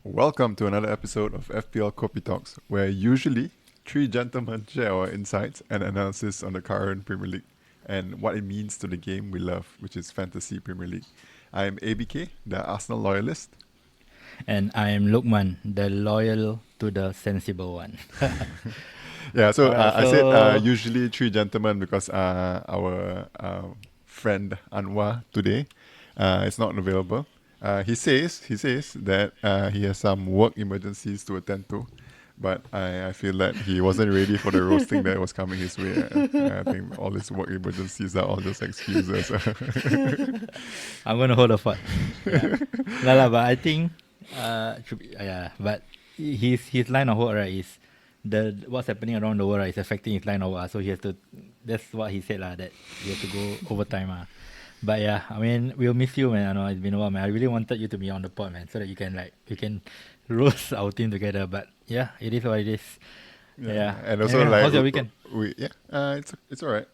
Welcome to another episode of FPL Kopi Talks, where usually three gentlemen share our insights and analysis on the current Premier League and what it means to the game we love, which is Fantasy Premier League. I am ABK, the Arsenal loyalist. And I am Lukman, the loyal to the sensible one. Yeah, so Alright, I so- said usually three gentlemen because our friend Anwaar today is not available. He says that he has some work emergencies to attend to, but I feel that he wasn't ready for the roasting that was coming his way. I think all these work emergencies are all just excuses. I'm going to hold a fort. Yeah. But I think, but his line of work, right, is what's happening around the world, right, is affecting his line of work. So he has to, that's what he said, that he has to go overtime. But yeah, I mean, we'll miss you, man. I know it's been a while, man. I really wanted you to be on the pod, man, so that you can roast our team together. But yeah, it is what it is. Yeah. And also Anyway, like how's your weekend? It's alright.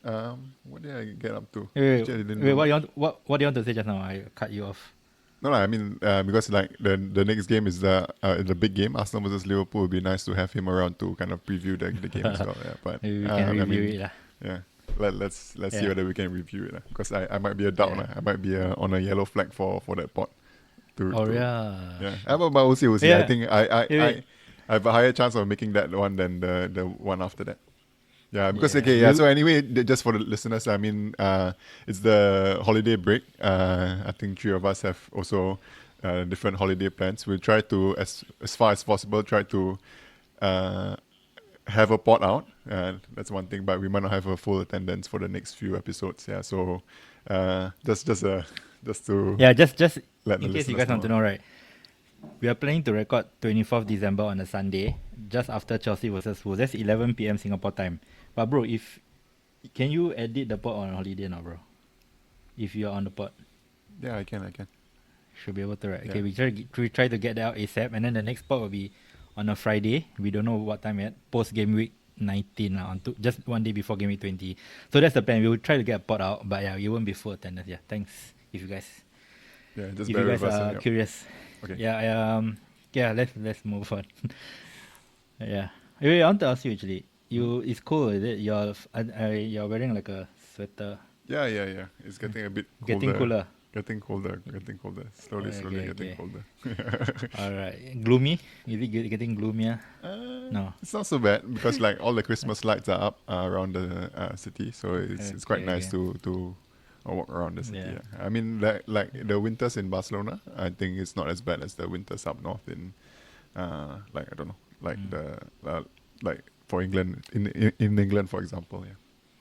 What did I get up to? Wait, Actually, I didn't wait, know. what do you want to say just now? I cut you off. No, I mean because like the next game is the big game, Arsenal versus Liverpool. Would be nice to have him around to kind of preview the game as well. Yeah, but Maybe we can review it. Lah. Yeah, let's see Yeah. whether we can review it because I might be a doubt. Yeah. I might be on a yellow flag for that pot. Yeah. But we'll see. Yeah. I think Wait. I have a higher chance of making that one than the one after that. Yeah, because Yeah. So anyway, just for the listeners, I mean, it's the holiday break. I think three of us have also different holiday plans. We'll try to, as far as possible, try to have a pot out. That's one thing, but we might not have a full attendance for the next few episodes. Yeah, so just to Yeah, just let the in case you listeners guys want to know, right? We are planning to record 24th December on a Sunday, just after Chelsea versus Wolves. That's 11 p.m. Singapore time. But bro, can you edit the pod on holiday now, bro? If you're on the pod, Yeah, I can. should be able to, right? Yeah. Okay, we try to get that out ASAP, and then the next pod will be on a Friday. We don't know what time yet. Post game week 19, just one day before game week 20. So that's the plan. We will try to get a pod out, but yeah, it won't be full attendance. Yeah, thanks if you guys. Yeah, just If bear you with guys us. are Yeah. curious. Okay. Yeah, let's move on. Yeah. Anyway, I want to ask you actually. It's cold, is it? You're wearing like a sweater. Yeah. It's getting a bit colder. Getting cooler. Getting colder. Slowly Okay, getting okay. colder. Alright. Gloomy? Is it getting gloomier? No. It's not so bad because like all the Christmas lights are up around the city, so it's quite Okay, nice to walk around the city. Yeah. Yeah. I mean, like the winters in Barcelona, I think it's not as bad as the winters up north in, like I don't know, like like for England in England, for example.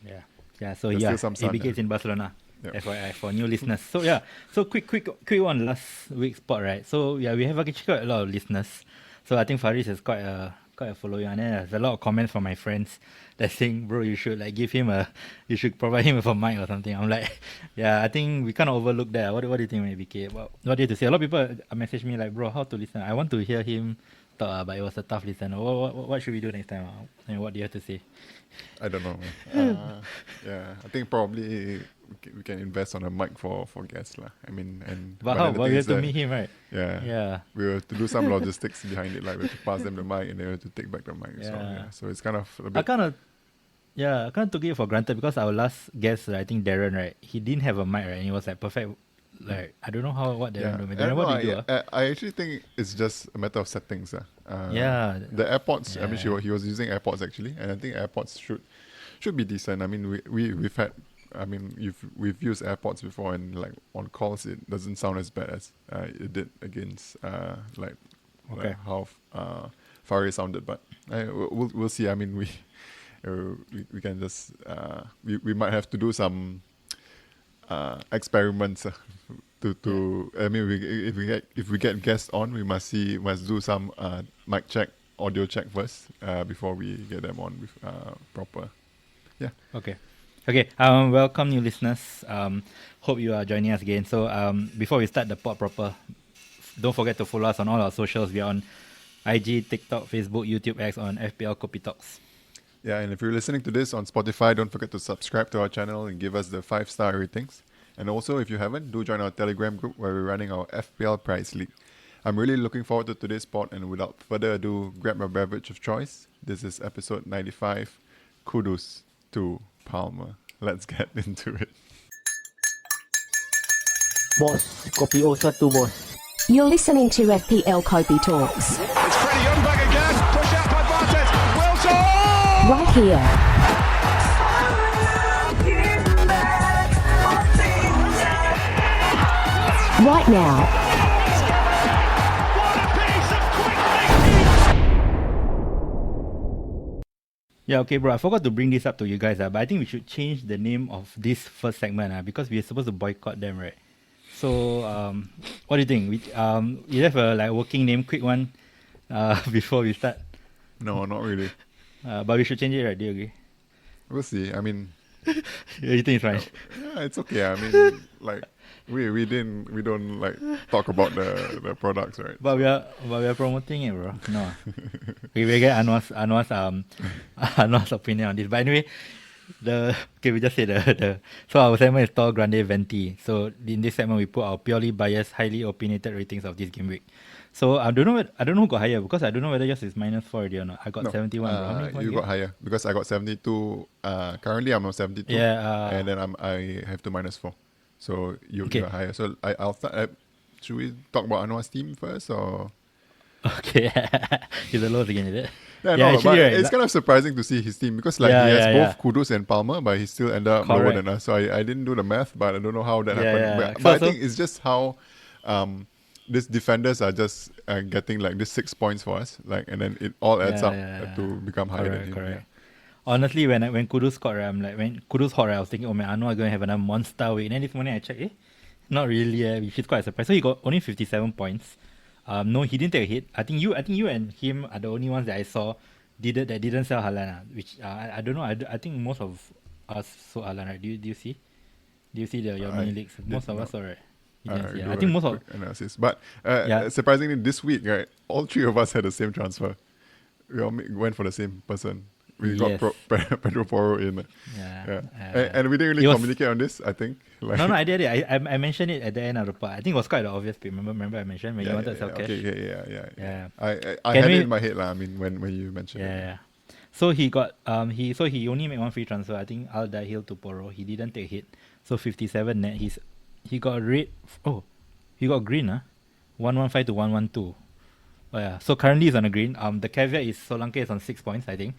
Yeah. Yeah. So There's yeah, still some sun, ABK is yeah. in Barcelona. Yeah. FYI for new listeners. So yeah, so quick one last week's spot, right? So yeah, we have actually got a lot of listeners. So I think Faris is quite a following, and then there's a lot of comments from my friends that saying, bro, you should like you should provide him with a mic or something. I'm like, yeah, I think we kind of overlook that. What do you think, ABK? What do you have to say? A lot of people message me like, bro, how to listen? I want to hear him talk, but it was a tough listen. What should we do next time? And what do you have to say? I don't know. Yeah, I think probably we can invest on a mic for guests lah. I mean, But how? then the Well, thing we is have to that- meet him, right? Yeah. we have to do some logistics behind it. Like we have to pass them the mic and they have to take back the mic. Yeah. So it's kind of a I bit. kind of took it for granted because our last guest, I think Darren, right? He didn't have a mic, right? And he was like perfect. Like I don't know what Darren do. Darren, what did you do? I actually think it's just a matter of settings. Yeah. The AirPods. I mean, Yeah. he was using AirPods actually, and I think AirPods should be decent. I mean, we've had. I mean, we've used AirPods before, and like on calls, it doesn't sound as bad as it did against like how far it sounded. But we'll see. I mean, we can just we might have to do some experiments to. I mean, if we get guests on, we must do some mic check, audio check first before we get them on with proper. Yeah. Okay. Welcome new listeners. Hope you are joining us again. So before we start the pod proper, don't forget to follow us on all our socials. We are on IG, TikTok, Facebook, YouTube, X on FPL Kopi Talks. Yeah, and if you're listening to this on Spotify, don't forget to subscribe to our channel and give us the 5-star ratings. And also, if you haven't, do join our Telegram group where we're running our FPL Prize League. I'm really looking forward to today's pod, and without further ado, grab your beverage of choice. This is episode 95, Kudus to Palmer. Let's get into it. Bos, kopi O1 bos. You're listening to FPL Kopi Talks. It's Freddie Young back again. Push out by Bartes. Wilson! Right here. Right now. What a piece of quick thinking! Yeah, okay, bro. I forgot to bring this up to you guys, but I think we should change the name of this first segment because we're supposed to boycott them, right? So, what do you think? You have a working name, quick one, before we start. No, not really. But we should change it, right? Do you agree? We'll see. I mean, You think it's fine? yeah, it's okay. I mean, we don't talk about the products, right? But we are promoting it, bro. No, we will get Anwar's opinion on this. But anyway, we just say so our segment is called Grande Venti. So in this segment we put our purely biased, highly opinionated ratings of this game week. So I don't know who got higher, because I don't know whether yours is -4 already or not. I got 71. Bro. How many points you got higher because I got 72. Currently I'm on 72. Yeah. And then I have to -4. So you're higher. So I'll start. Should we talk about Anwar's team first, or? Okay, he's the lowest again, is it? Yeah, Yeah, no, actually, but right, it's kind of surprising to see his team because he has both Kudus and Palmer, but he still ended up lower Correct. than us. So I didn't do the math, but I don't know how that Yeah, happened. yeah. But I So- think it's just how these defenders are just getting this 6 points for us, and then it all adds up to become higher than him. Correct. Honestly, when Kudus scored, right, I'm like, when Kudus scored, right, I was thinking, oh man, Anwar going to have another monster week. And then this morning I checked, not really, which is quite a surprise. So he got only 57 points. No, he didn't take a hit. I think you and him are the only ones that I saw that didn't sell Haaland, which I don't know. I think most of us sold Haaland, right? Do you see? Do you see your mini leagues? Most of us saw, right? You didn't see. I think most of analysis. But Yeah. surprisingly, this week, right, all three of us had the same transfer. We all went for the same person. We Yes. got Pedro Porro in. Yeah. And we didn't really It was- communicate on this, I think. No, I did it. I mentioned it at the end of the part. I think it was quite an obvious pick. Remember I mentioned when you wanted to sell cash. Okay, Yeah. I Can had we- it in my head, I mean, when you mentioned it. Yeah. So he got he only made one free transfer. I think Al Dahil to Porro. He didn't take a hit. So 57 net. He got red. Oh, he got green. 115 to 112. Oh yeah. So currently he's on a green. The caveat is Solanke is on 6 points, I think.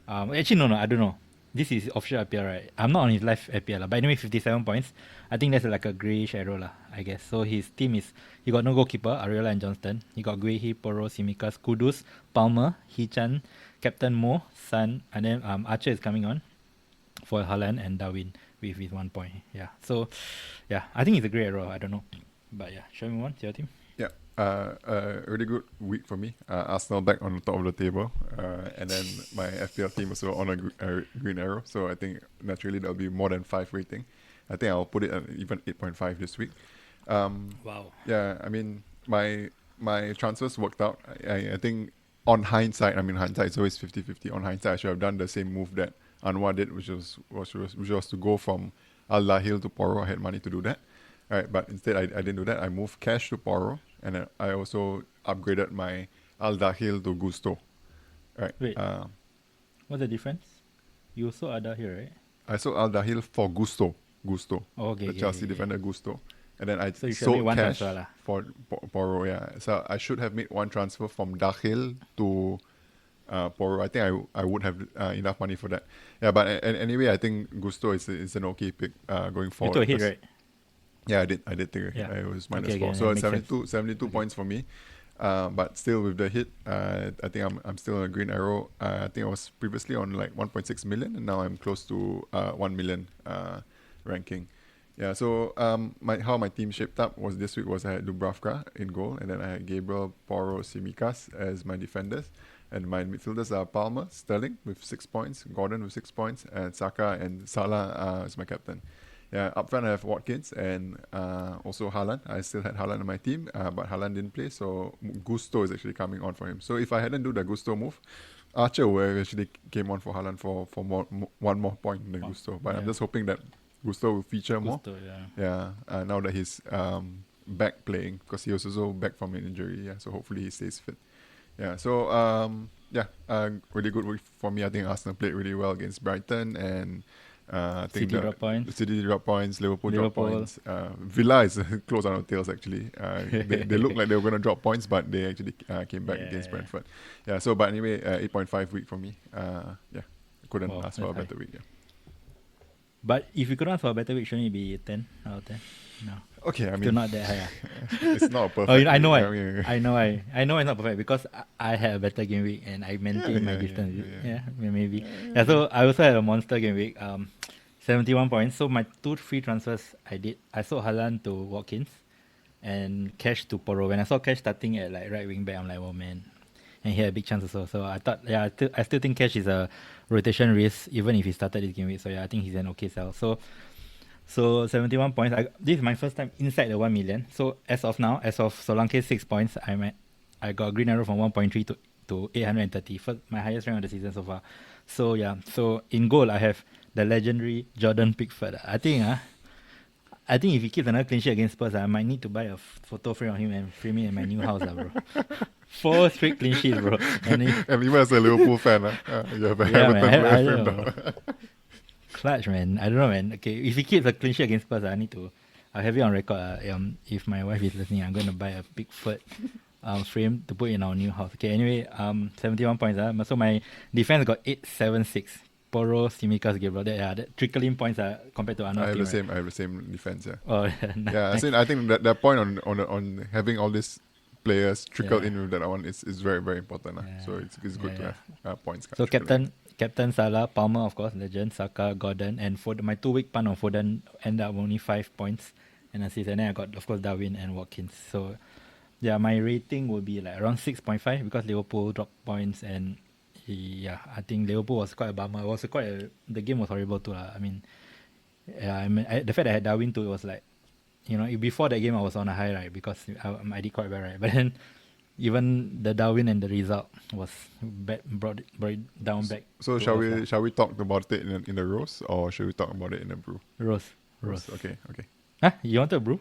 Actually no, I don't know. This is official IPL, right? I'm not on his live IPL, but anyway, 57 points. I think that's like a greyish arrow, I guess. So his team he got no goalkeeper, Ariola and Johnston. He got Guehi, Porro, Simikas, Kudus, Palmer, Hichan, Captain Mo, Sun, and then Archer is coming on for Haaland and Darwin with 1 point. Yeah. So, yeah, I think it's a great arrow. I don't know. But yeah, show me one, your team. Yeah, a really good week for me. Arsenal back on the top of the table, and then my FPL team also on a green arrow. So I think naturally there'll be more than 5 rating. I think I'll put it at even 8.5 this week. Wow. Yeah, I mean my transfers worked out. I think on hindsight, hindsight is always 50-50. On hindsight, I should have done the same move that Anwar did, which was to go from Al Dahil to Porro. I had money to do that. Right, but instead I didn't do that. I moved cash to Porro, and then I also upgraded my Al Dahil to Gusto. Right. Wait. What's the difference? You also Ada here, right? I sold Al Dahil for Gusto. Oh, okay. The Chelsea defender Gusto. And then I So you should have made sold one cash transfer lah. for Porro, yeah. So I should have made one transfer from Dahil to Porro. I think I would have enough money for that. Yeah, but anyway, I think Gusto is an okay pick going You forward. took a hit, right? Yeah, I did take a hit. Yeah. It was -4. Okay, So that makes 72 points for me. But still with the hit, I think I'm still on a green arrow. I think I was previously on 1.6 million, and now I'm close to 1 million ranking. Yeah, so how my team shaped up was this week was I had Dubravka in goal, and then I had Gabriel, Porro, Simikas as my defenders. And my midfielders are Palmer, Sterling with 6 points, Gordon with 6 points, and Saka and Salah as my captain. Yeah, up front I have Watkins and also Haaland. I still had Haaland on my team, but Haaland didn't play, so Gusto is actually coming on for him. So if I hadn't do the Gusto move, Archer would have actually came on for Haaland for one more point than Gusto. But I'm just hoping that Gusto will feature more. Gusto, yeah. Yeah, now that he's back playing because he was also back from an injury. Yeah, so hopefully he stays fit. Yeah, so really good week for me. I think Arsenal played really well against Brighton, and I think City dropped points. City dropped points, Liverpool dropped points. Villa is close on our tails actually. They look like they were going to drop points, but they actually came back against Brentford. Yeah, so but anyway, 8.5 week for me. Couldn't ask for a better week. Yeah. But if you could ask for a better week, shouldn't it be 10 out of 10? No. Okay, I mean, Still not that high. it's not a perfect. I know why. week. I know it's not perfect because I had a better game week and I maintained my distance. Yeah, maybe. Yeah, so I also had a monster game week. 71 points. So my 2 free transfers I sold Haaland to Watkins and Cash to Porro. When I saw Cash starting at like right wing back, I'm like, oh man. And he had a big chance also. So I thought, I still think Cash is a rotation risk even if he started this game week. So yeah, I think he's an okay sell. So 71 points. This is my first time inside the 1 million. So as of Solanke 6 points, I got a green arrow from 1.3 to 830. My highest rank of the season so far. So yeah, so in goal I have the legendary Jordan Pickford. I think if he keeps another clean sheet against Spurs, I might need to buy a photo frame of him and frame it in my new house, bro. 4 straight clean sheets, bro. And even as a Liverpool fan, you have a Yeah, man, I frame don't know. down. Clutch, man. I don't know, man. Okay, if he keeps a clean sheet against Spurs, I'll have it on record. If my wife is listening, I'm going to buy a Pickford frame to put in our new house. Okay, anyway, 71 points. So my defense got 876. Porro, Simicas, Gabriel. That trickling points compared to Anwaar. I have the same defense. Yeah. Oh, Yeah, I think that point on having all these players trickle in with that one is very, very important. So it's good to have points. So Captain Salah, Palmer, of course, legend, Saka, Gordon, and Foden. My 2 week punt on Foden ended up only 5 points and assists. And then I got, of course, Darwin and Watkins. So yeah, my rating would be like around 6.5 because Liverpool dropped points and I think Liverpool was quite a bummer. The game was horrible too. I mean, the fact that I had Darwin too, it was like, before that game I was on a high, right? Because I did quite well, right? But then even the Darwin and the result was brought it down back. So shall we talk about it in the roast or should we talk about it in the brew? Roast. Okay. Huh? You want a brew?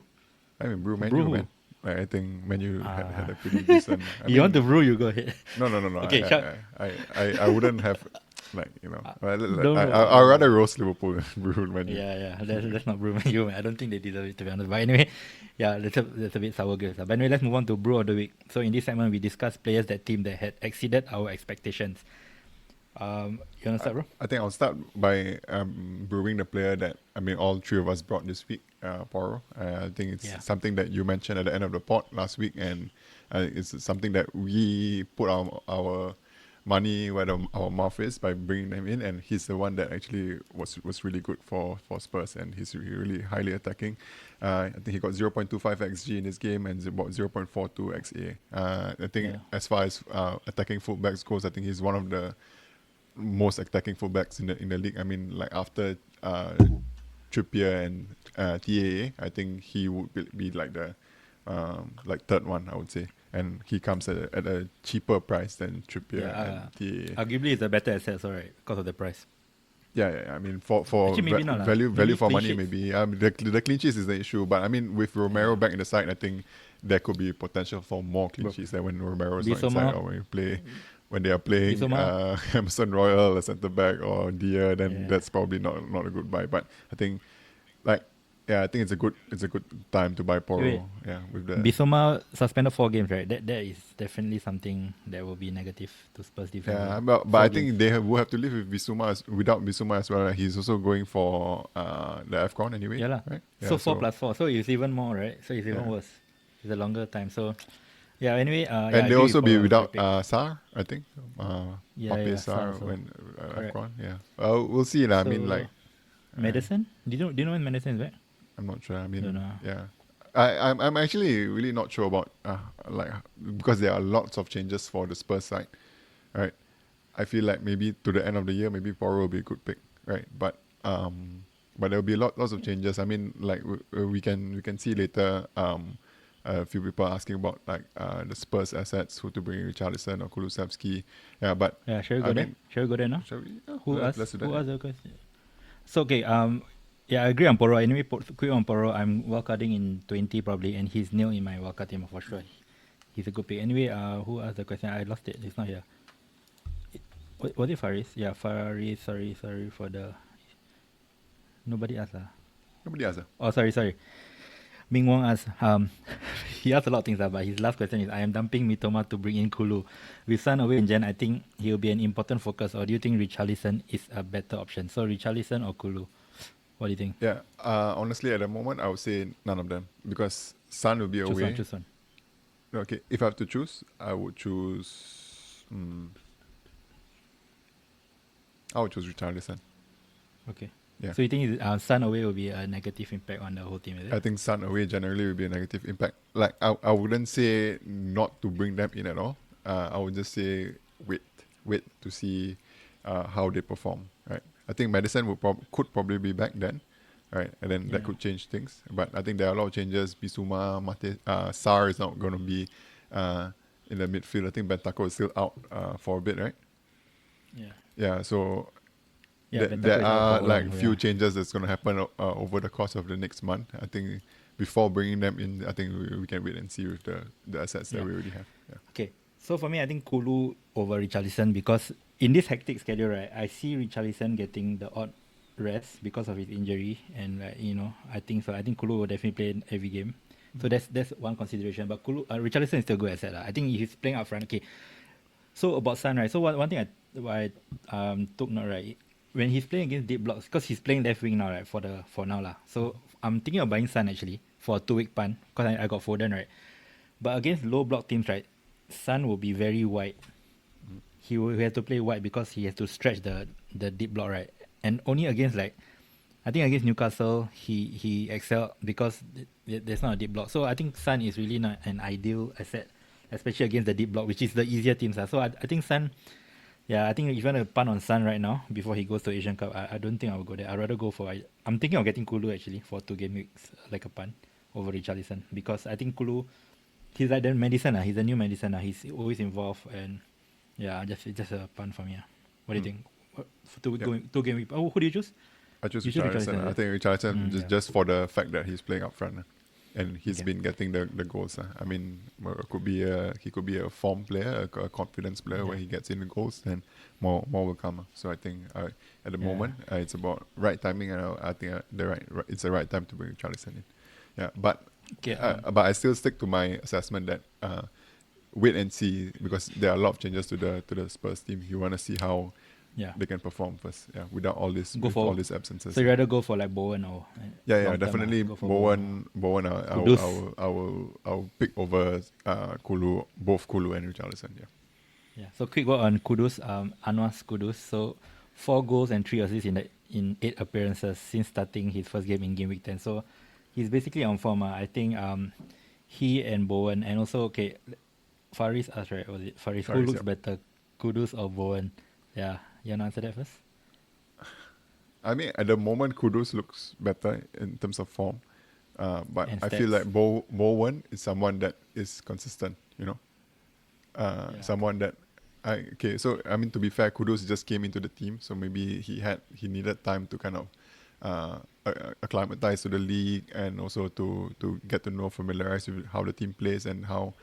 I mean brew menu, Brew. man. I think menu had a pretty decent. You want to brew? You go ahead. No. Okay, I wouldn't have Don't I'd rather roast Liverpool than brew menu. Yeah. Let's not brew menu. I don't think they deserve it, to be honest. But anyway, yeah, that's a bit sour grapes. But anyway, let's move on to brew of the week. So in this segment, we discuss players that had exceeded our expectations. You want to start, bro? I think I'll start by brewing the player that all 3 of us brought this week, Porro. I think it's something that you mentioned at the end of the pod last week, and it's something that we put our money where our mouth is by bringing them in, and he's the one that actually was really good for Spurs, and he's really highly attacking. I think he got 0.25 xG in this game and about 0.42 xa. I think as far as attacking fullbacks goes, I think he's one of the most attacking fullbacks in the league. I mean, like after Trippier and TAA, I think he would be like the third one, I would say. And he comes at a cheaper price than Trippier and TAA. Arguably, it's a better asset, right? Because of the price. Yeah. I mean, for Actually, not, value maybe for clean money, sheets. maybe. The clean sheets is the issue, but I mean, with Romero back in the side, I think there could be potential for more clean sheets than when Romero is not inside or when they are playing Emerson Royal as centre back or Dia, then that's probably not a good buy. But I think I think it's a good time to buy Porro. Wait. Yeah, with the Bissouma suspended 4 games, right? That is definitely something that will be negative to Spurs defense. Yeah, but I think they will have to live with without Bissouma as well. He's also going for the AFCON anyway. Yeah, right? So 4 plus 4, so it's even more, right? So it's even worse. It's a longer time. So yeah. Anyway, and they'll also be without Sarr, I think. Sarr Sarr also. when AFCON. Yeah. We'll see. I mean, Madison. Do you know when Madison is back? I'm not sure. I mean, Don't know. yeah. I'm actually really not sure about because there are lots of changes for the Spurs side, right? I feel like maybe to the end of the year, maybe Porro will be a good pick, right? But there will be lots of changes. I mean, like we can see later. A few people asking about the Spurs assets, who to bring, Richarlison or Kulusevski. Yeah, but Shall we go there? Shall we go there now? Shall we? Who let's asked do that. the question? So okay, Yeah, I agree on Poro. Anyway, quick on Poro. I'm wildcarding in 20 probably, and he's nil in my wildcard team for sure. He's a good pick. Anyway, who asked the question? I lost it. It's not here. Was it Faris? Yeah, Faris. Sorry for the. Nobody asked. Nobody asked. Oh, sorry. Ming Wong asked, he asked a lot of things, but his last question is, I am dumping Mitoma to bring in Kulu. With Son away in Jan, I think he'll be an important focus, or do you think Richarlison is a better option? So Richarlison or Kulu? What do you think? Yeah, honestly, at the moment, I would say none of them because Sun will be away. Choose one. Okay, if I have to choose, I would choose. I would choose Richarlison. Okay. Yeah. So you think Sun away will be a negative impact on the whole team, is it? I think Sun away generally will be a negative impact. Like I wouldn't say not to bring them in at all. I would just say wait to see how they perform. Right. I think Madison could probably be back then. Right, and then that could change things. But I think there are a lot of changes. Bissouma, Mate, Sar is not going to be in the midfield. I think Bentancur is still out for a bit, right? Yeah. Yeah, so Yeah, there Bentancur is out are for like long, few changes that's going to happen over the course of the next month. I think before bringing them in, I think we can wait and see with the assets that we already have. Yeah. Okay, so for me, I think Kulu over Richarlison because in this hectic schedule, right, I see Richarlison getting the odd rest because of his injury, and I think so. I think Kulu will definitely play every game, so that's one consideration. But Richarlison is still good asset. I think he's playing up front. Okay, so about Son, right? So one thing I took note, right, when he's playing against deep blocks, because he's playing left wing now, right, for now lah. So I'm thinking of buying Son actually for a 2-week punt because I got Foden, right. But against low block teams, right, Son will be very wide. He have to play wide because he has to stretch the deep block, right. And only against I think against Newcastle, he excelled because there's not a deep block. So I think Son is really not an ideal asset, especially against the deep block, which is the easier teams. So I think Son, I think if you want to punt on Son right now before he goes to Asian Cup, I don't think I will go there. I'd rather go for, I'm thinking of getting Kulu actually for 2 game weeks, like a punt over Richarlison, because I think Kulu, he's like the Madison, he's the new Madison, he's always involved, and just a punt for me. What do you think? For 2 game week. Oh, who do you choose? I choose You choose Richarlison. I think Richarlison just for the fact that he's playing up front. And he's been getting the goals. I mean, he could be a form player, a confidence player where he gets in the goals, then more will come. So I think at the moment it's about right timing, and I think it's the right time to bring Richarlison in. Yeah, but I still stick to my assessment that wait and see, because there are a lot of changes to the Spurs team. You want to see how they can perform first, without all these absences. So you rather go for like Bowen or definitely Bowen. I'll pick over both Kulu and Richarlison. So quick word on Kudus, Anwaar's Kudus. So 4 goals and 3 assists in 8 appearances since starting his first game in game week 10. So he's basically on form. I think he and Bowen, and also Faris asked, right? Was it Faris? Who looks better, Kudus or Bowen? Yeah. You want to answer that first? I mean, at the moment, Kudus looks better in terms of form. But I feel like Bowen is someone that is consistent, someone that... So, I mean, to be fair, Kudus just came into the team, so maybe he needed time to kind of acclimatize to the league, and also to get to know, familiarize with how the team plays and how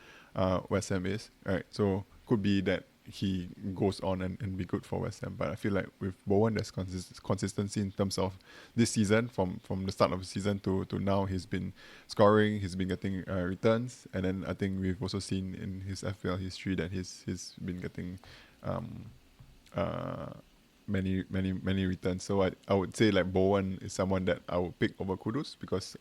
West Ham is, right? So, could be that he goes on and be good for West Ham. But I feel like with Bowen, there's consistency in terms of this season, from the start of the season to now. He's been scoring, he's been getting returns, and then I think we've also seen in his FPL history that he's been getting many returns. So I would say like Bowen is someone that I would pick over Kudus, because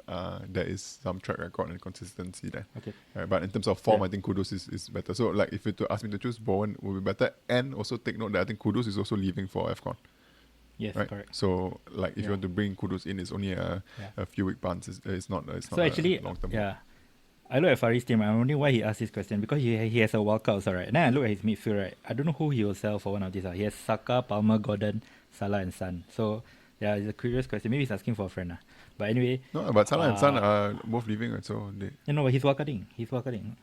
there is some track record and consistency there. Okay. But in terms of form, I think Kudus is better. So like if you to ask me to choose, Bowen will be better. And also take note that I think Kudus is also leaving for AFCON. Yes, right? Correct. So like if you want to bring Kudus in, it's only a few week punts. It's not so actually, long term. I look at Faris' team. I'm wondering why he asked this question, because he has a wildcard also, right? And then I look at his midfield, right? I don't know who he will sell for one of these. He has Saka, Palmer, Gordon, Salah, and Son. So it's a curious question. Maybe he's asking for a friend. But anyway. No, but Salah and Son are both leaving, right? So but he's wildcarding.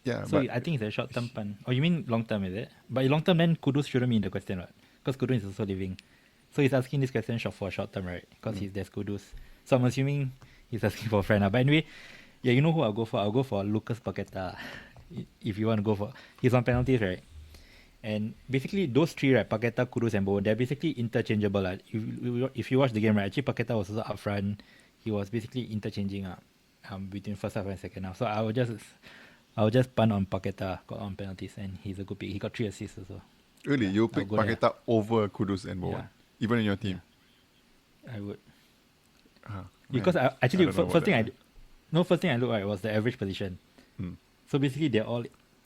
Yeah. So I think it's a short term punt. Oh, you mean long term, is it? But long term, then Kudus shouldn't be in the question, right? Because Kudus is also leaving. So he's asking this question for short term, right? Because there's Kudus. So I'm assuming he's asking for a friend. But anyway, yeah, you know who I'll go for? I'll go for Lucas Paqueta. If you want to go for, he's on penalties, right? And basically those three, right, Paqueta, Kudus and Bowen, they're basically interchangeable. If you watch the game, right, actually Paqueta was also up front. He was basically interchanging between first half and second half. So I will just punt on Paqueta on penalties, and he's a good pick. He got 3 assists also. Really, you pick go there. Paqueta over Kudus and Bowen, Yeah. even in your team. I would. Ah, Because man, I actually don't know first about thing first thing I looked at was the average position. Mm. So basically they're all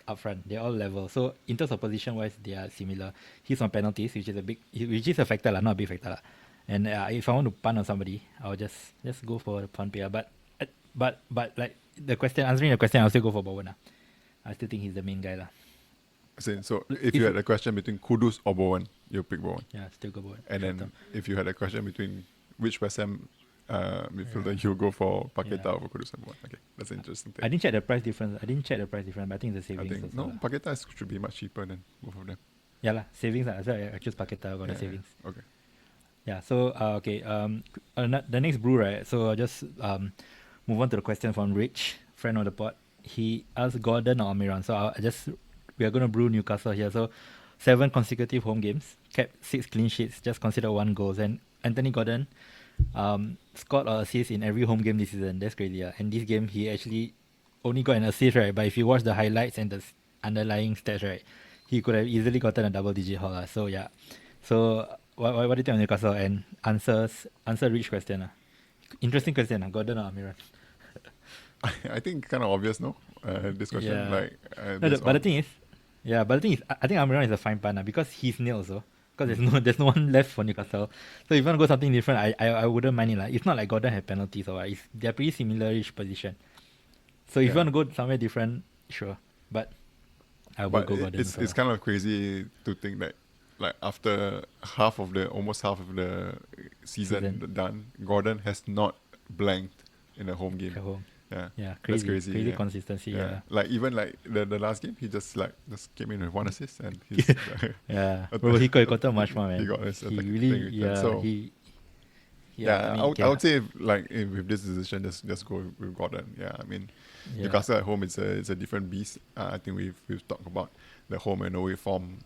up front, they're all level. So in terms of position wise, they are similar. He's on penalties, which is a factor not a big factor lah. And if I want to punt on somebody, I'll just go for the punt player. But like answering the question, I'll still go for Bowen lah. I still think he's the main guy lah. So if you had a question between Kudus or Bowen, you'll pick Bowen. Yeah, still go Bowen. And then if you had a question between which West Ham midfielder, you'll go for Paqueta over Kudus and Bowen. Okay, that's an interesting thing. I didn't check the price difference. But I think it's the I savings. think also. Paqueta should be much cheaper than both of them. Yeah lah, savings lah. So I choose Paqueta got the savings. Okay. Yeah, so okay. The next brew, right? So I'll just move on to the question from Rich, friend of the pod. He asked Gordon or Almiron. So we are gonna brew Newcastle here. So 7 consecutive home games, kept 6 clean sheets, just considered 1 goals. And Anthony Gordon scored or assist in every home game this season. That's crazy. Yeah. And this game he actually only got an assist, right? But if you watch the highlights and the underlying stats, right, he could have easily gotten a double-digit haul. So yeah. So what do you think of Newcastle? And answer Rich question. Interesting question. Gordon or Almiron? I think kind of obvious, no? This question, Yeah. But the thing is, I think Almiron is a fine partner because he's nil also. Because there's no one left for Newcastle. So if you want to go something different, I wouldn't mind it. Like, it's not like Gordon had penalties or what. They're pretty similar-ish position. So if you want to go somewhere different, sure. But I would go Gordon. It's kind of crazy to think that like after almost half of the season done, Gordon has not blanked in a home game. At home. Yeah, Yeah, that's crazy. Crazy consistency. Yeah. Like even like the last game, he just came in with 1 assist and he's Yeah. Bro, he could have gotten much more, man. he got his He attacking really, thing. yeah. So, I would say with this decision, just go with Gordon. Yeah, I mean, Newcastle at home it's a different beast. I think we've talked about the home and away form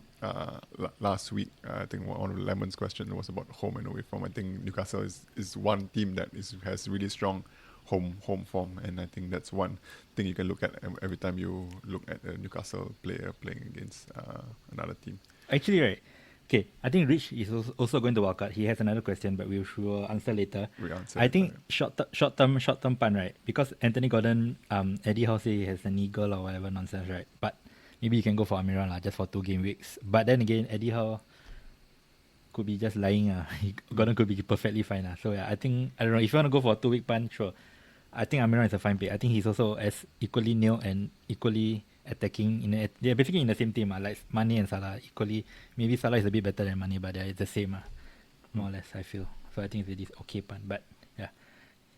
last week. I think one of Lemon's question was about home and away form. I think Newcastle is one team that has really strong home form, and I think that's one thing you can look at every time you look at a Newcastle player playing against another team. Actually, right. Okay, I think Rich is also going to walk out. He has another question, but we will answer later. I think short term pun, right? Because Anthony Gordon, Eddie Howe say he has an eagle or whatever nonsense, right? But maybe you can go for Almiron lah, just for 2 game weeks. But then again, Eddie Howe could be just lying. Gordon could be perfectly fine. So yeah, I think, I don't know, if you want to go for a 2-week pun, sure. I think Almiron is a fine pick. I think he's also as equally nil and equally attacking. They're basically in the same team, like Mane and Salah equally. Maybe Salah is a bit better than Mane, but they're the same, more or less, I feel. So I think it's okay pun. But yeah.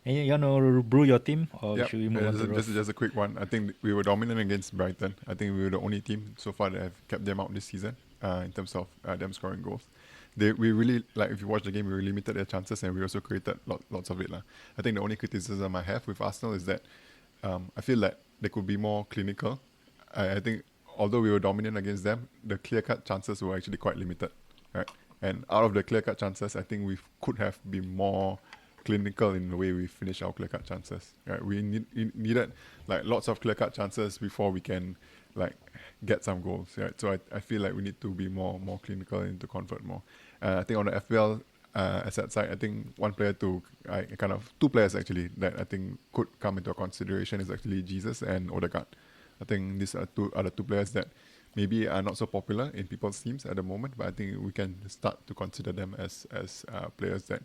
And you want to brew your team, or should we move on to just a quick one. I think we were dominant against Brighton. I think we were the only team so far that have kept them out this season in terms of them scoring goals. We really, like, if you watch the game, we limited their chances and we also created lots of it. I think the only criticism I have with Arsenal is that I feel like they could be more clinical. I think although we were dominant against them, the clear-cut chances were actually quite limited, right? And out of the clear-cut chances, I think we could have been more clinical in the way we finish our clear-cut chances, right? We needed like lots of clear-cut chances before we can like get some goals, right? So I feel like we need to be more clinical and to convert more. I think on the FPL asset side, I think two players actually that I think could come into consideration is actually Jesus and Odegaard. I think these are the two players that maybe are not so popular in people's teams at the moment, but I think we can start to consider them as players that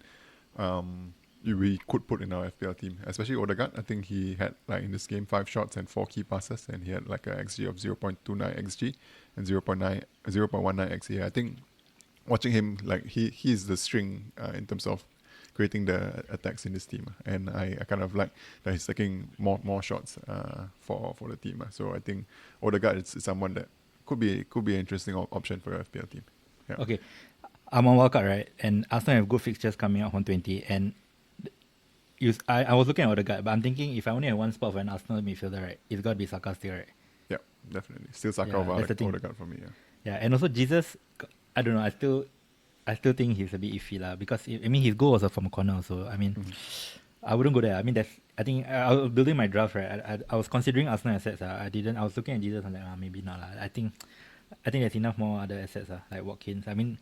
we could put in our FPL team, especially Odegaard. I think he had, like, in this game 5 shots and 4 key passes, and he had like a XG of 0.29 XG and 0.19 XG. I think watching him, like, he's the string in terms of creating the attacks in this team, and I kind of like that he's taking more shots for the team. So I think Odegaard is someone that could be an interesting option for your FPL team. Yeah. Okay, I'm on wildcard, right? And Arsenal have good fixtures coming up on 20. And I was looking at the guy, but I'm thinking if I only have one spot for an Arsenal midfielder, right, it's got to be Saka still, right? Yeah, definitely. Still Saka Yeah, over that's the thing. Odegaard for me. Yeah. Yeah, and also Jesus, I don't know. I still think he's a bit iffy lah because his goal was from a corner. So I mean, I wouldn't go there. I mean, I think I was building my draft, right. I was considering Arsenal assets. I didn't. I was looking at Jesus. I'm like, maybe not lah. I think there's enough more other assets like Watkins. I mean,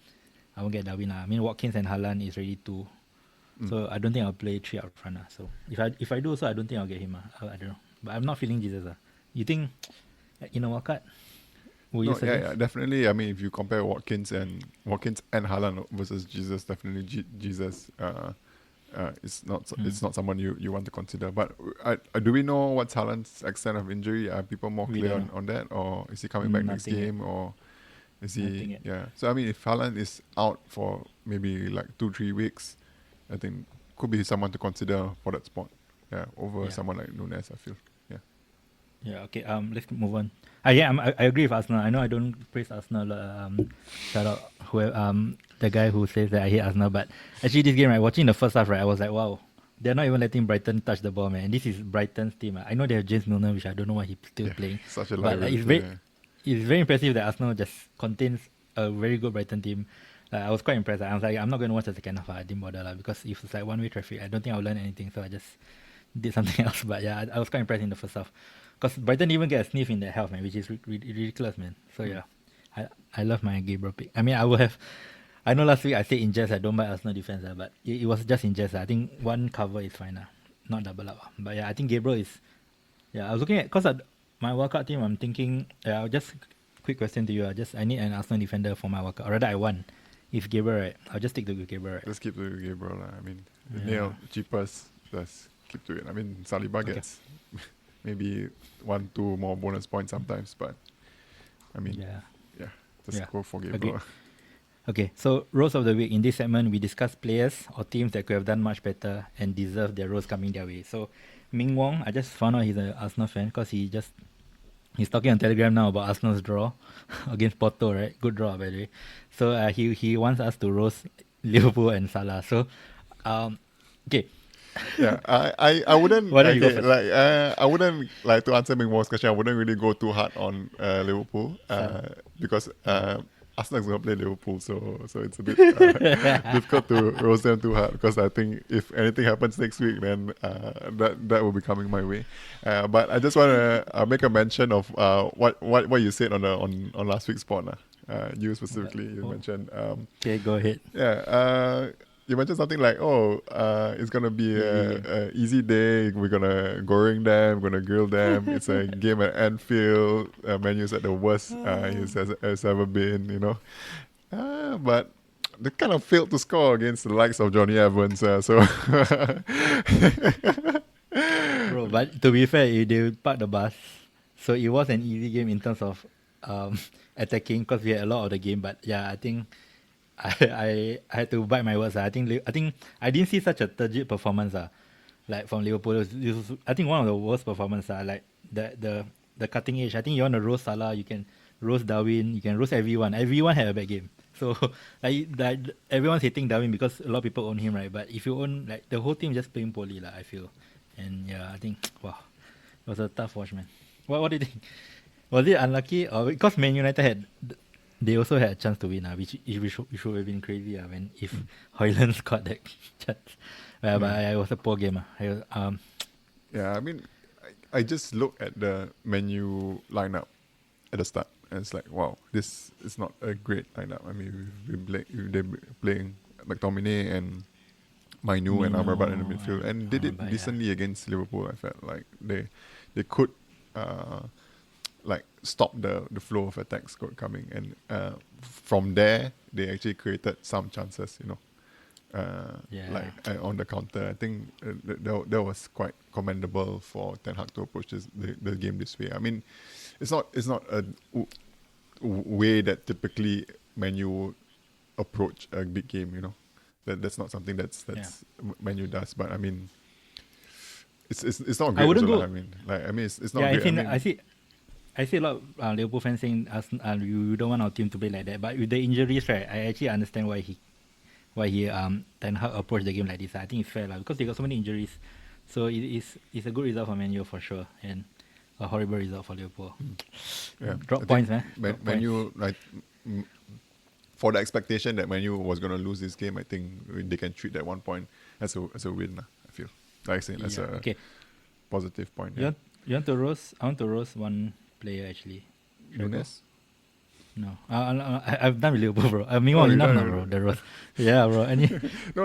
I won't get Darwin lah. I mean, Watkins and Haaland is ready too. So I don't think I'll play 3 up front. So if I do so, I don't think I'll get him. I don't know. But I'm not feeling Jesus. You think in a wildcard? Yeah, definitely. I mean, if you compare Watkins and Haaland versus Jesus, definitely Jesus it's not someone you want to consider. But do we know what's Haaland's extent of injury? Are people more clear on that, or is he coming back next game, or is he? Yeah. So I mean, if Haaland is out for maybe like 2-3 weeks, I think could be someone to consider for that spot. Yeah, over someone like Nunes, I feel. Yeah. Yeah. Okay. Let's move on. I agree with Arsenal. I know I don't praise Arsenal. Shout out the guy who says that I hate Arsenal. But actually, this game, right, watching the first half, right, I was like, wow, they're not even letting Brighton touch the ball, man. And this is Brighton's team. I know they have James Milner, which I don't know why he's still playing. Such a but it's very impressive that Arsenal just contains a very good Brighton team. I was quite impressed. I was like, I'm not going to watch the second half. I didn't bother because if it's like one-way traffic, I don't think I'll learn anything. So I just did something else. But yeah, I was quite impressed in the first half. Because Brighton even get a sniff in their health, man, which is ridiculous, man. So yeah, I love my Gabriel pick. I mean, I know last week I said in jest I don't buy Arsenal defense, but it was just in jest. I think one cover is fine, not double up. But yeah, I think Gabriel is. Yeah, I was looking at because my wildcard team. I'm thinking. I'll just quick question to you. I need an Arsenal defender for my wildcard. Or rather, I want. If Gabriel, right, I'll just stick to Gabriel. Right? Just keep to Gabriel. I mean, cheapest. Just keep to it. I mean, Saliba gets maybe 1-2 more bonus points sometimes, but I mean, just go for Gabriel. Okay, so roles of the week. In this segment, we discuss players or teams that could have done much better and deserve their roles coming their way. So, Ming Wong, I just found out he's an Arsenal fan because he's talking on Telegram now about Arsenal's draw against Porto, right? Good draw, by the way. So he wants us to roast Liverpool and Salah. So, okay. Yeah, I wouldn't. Why don't you go first? I wouldn't like to answer Ming Wong's question. I wouldn't really go too hard on Liverpool because Arsenal is going to play Liverpool, so it's a bit difficult to roast them too hard. Because I think if anything happens next week, then that will be coming my way. But I just want to make a mention of what you said on last week's pod. You specifically, you mentioned. Okay, go ahead. Yeah. You mentioned something like, it's going to be a easy day. We're going to goreng them. We're going to grill them. It's a game at Anfield. Man U's at the worst has ever been, you know. But they kind of failed to score against the likes of Johnny Evans. So Bro, but to be fair, they parked the bus. So it was an easy game in terms of attacking because we had a lot of the game. But yeah, I think I had to bite my words. I think I didn't see such a turgid performance. Like from Liverpool, this was, I think one of the worst performances. Like the cutting edge. I think you want to roast Salah, you can roast Darwin, you can roast everyone. Everyone had a bad game. So like everyone's hating Darwin because a lot of people own him, right? But if you own like the whole team just playing poorly, I feel. And yeah, I think wow, it was a tough watch, man. What do you think? Was it unlucky or because Man United they also had a chance to win, which should have been crazy if Højlund scored that chance. But it was a poor game. Yeah, I mean, I just look at the menu lineup at the start, and it's like, wow, this is not a great lineup. I mean, they're playing McTominay and Mainu and Amrabat in the midfield, and they did decently against Liverpool. I felt like they could stop the flow of attacks coming, and from there they actually created some chances, you know. On the counter. I think that was quite commendable for Ten Hag to approach the game this way. I mean, it's not a way that typically Man U would approach a big game, you know. That's not something that's Man U does. But I mean, it's not great. I mean, it's not great. I see a lot of Liverpool fans saying us you don't want our team to play like that. But with the injuries, right, I actually understand why he Ten Hag approached the game like this. I think it's fair because they got so many injuries. So it's a good result for Man U for sure, and a horrible result for Liverpool. Yeah. Drop points, man. Man U, for the expectation that Man U was going to lose this game, I think they can treat that 1 point as a win. I feel like I said, as a positive point. You want to roast? I want to roast one player actually. Nunes? No, I've done with Liverpool, bro. I mean, enough now, bro. The roast. Yeah, bro.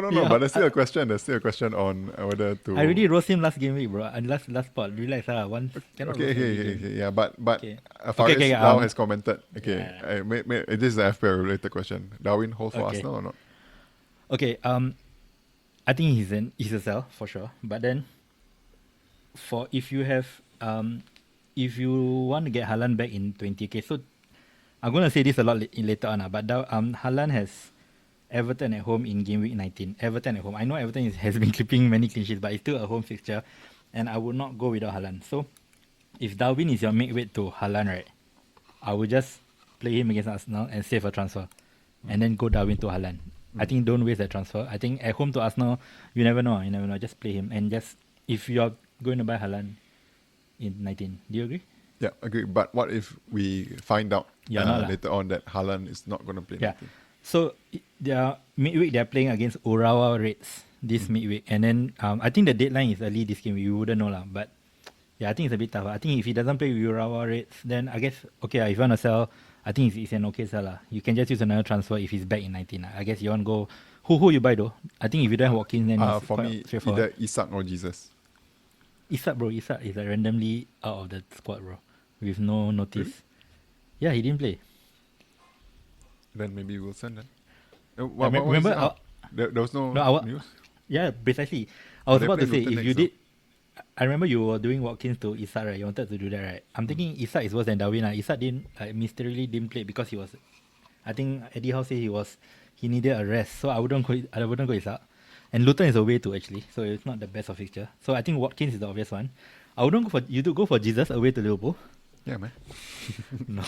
No. But there's still a question. There's still a question on whether to. I already roast him last game week, bro. And last part. Relax, One. Okay. Yeah, but Okay. Faris Okay, now has commented. Okay, Yeah. this is an FPL related question. Darwin hold for Okay. Arsenal or not? Okay. I think he's a sell for sure. But then, if you want to get Haaland back in 20k, so I'm gonna say this a lot later on. But Haaland has Everton at home in game week 19. Everton at home. I know Everton has been keeping many clean sheets, but it's still a home fixture, and I would not go without Haaland. So, if Darwin is your midweight to Haaland, right, I would just play him against Arsenal and save a transfer, and then go Darwin to Haaland. I think don't waste that transfer. I think at home to Arsenal, you never know. Just play him, and just if you're going to buy Haaland in 19, do you agree? Yeah, agree. But what if we find out later on that Haaland is not going to play? Yeah. So midweek they're playing against Urawa Reds this midweek, and then I think the deadline is early this game. We wouldn't know lah, but yeah, I think it's a bit tough. I think if he doesn't play with Urawa Reds, then I guess if you want to sell, I think it's an okay sell lah. You can just use another transfer if he's back in 19. I guess you want to go. Who you buy though? I think if you don't have Watkins, then it's for quite me straightforward. either Isak or Jesus. Isak is randomly out of the squad, bro, with no notice. Really? Yeah, he didn't play. Then maybe Wilson then. Remember, there was no news? Yeah, precisely. I was They about to play say, Luton if you next, did, I remember you were doing Watkins to Isak, right? You wanted to do that, right? I'm thinking Isak is worse than Darwin. Isak mysteriously didn't play because he was, I think Eddie Howe said he needed a rest. So I wouldn't go Isak. And Luton is away too actually, so it's not the best of fixture. So I think Watkins is the obvious one. I wouldn't go for Jesus away to Liverpool. Yeah, man. No,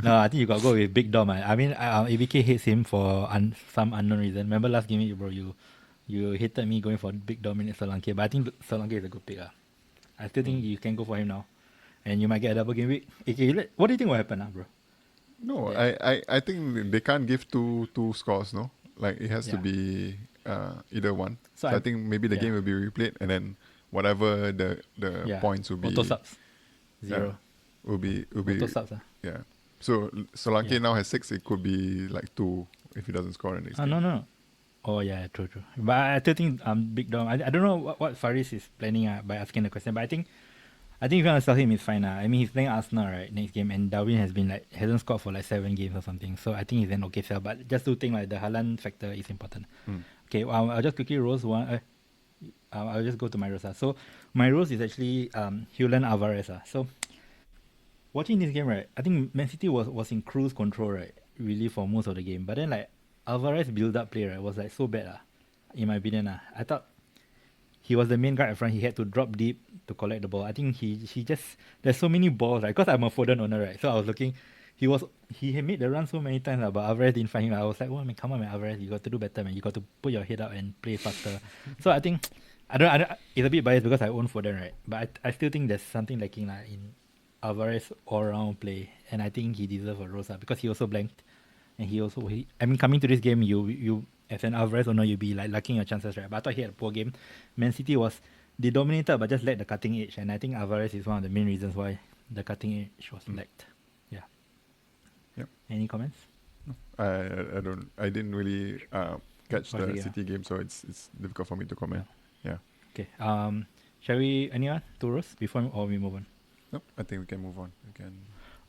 no, I think you got to go with Big Dom. I mean, ABK hates him for some unknown reason. Remember last game, bro, you hated me going for Big Dom in Solanke, but I think Solanke is a good pick. I still think you can go for him now, and you might get a double game week. Okay, what do you think will happen, bro? No, I think they can't give two scores. No, like it has to be either one. So I think maybe the game will be replayed, and then whatever the points will be. Auto subs. 0. Will be Auto subs. Yeah. So Solanke now has 6. It could be like 2 if he doesn't score in the next game. No. Oh yeah, true. But I still think Big Dom. I don't know what Faris is planning by asking the question, but I think if you want to sell him, it's fine. I mean, he's playing Arsenal right next game, and Darwin hasn't scored for 7 games or something. So I think he's an okay sell. But just do think the Haaland factor is important. Okay, I'll just quickly roast one. I'll just go to my roast. So my roast is actually Julian Alvarez. So watching this game, right, I think Man City was in cruise control, right, really for most of the game. But then Alvarez build-up play, right, was so bad, in my opinion. I thought he was the main guy up front. He had to drop deep to collect the ball. I think he just, there's so many balls, right, because I'm a Foden owner, right, so I was looking, he had made the run so many times, but Alvarez didn't find him. I was like, oh man, come on man, Alvarez, you got to do better, man. You got to put your head out and play faster. So I think, I don't, it's a bit biased because I own Foden, right, but I still think there's something lacking in Alvarez all-round play, and I think he deserves a rose because he also blanked, and coming to this game, you as an Alvarez owner, you'll be lacking your chances, right? But I thought he had a poor game. Man City they dominated, but just lacked the cutting edge, and I think Alvarez is one of the main reasons why the cutting edge was lacked. Yeah. Yep. Any comments? I didn't really catch the City game, so it's difficult for me to comment. Yeah. Okay. Shall we anyone to roast before we move on? No, I think we can move on.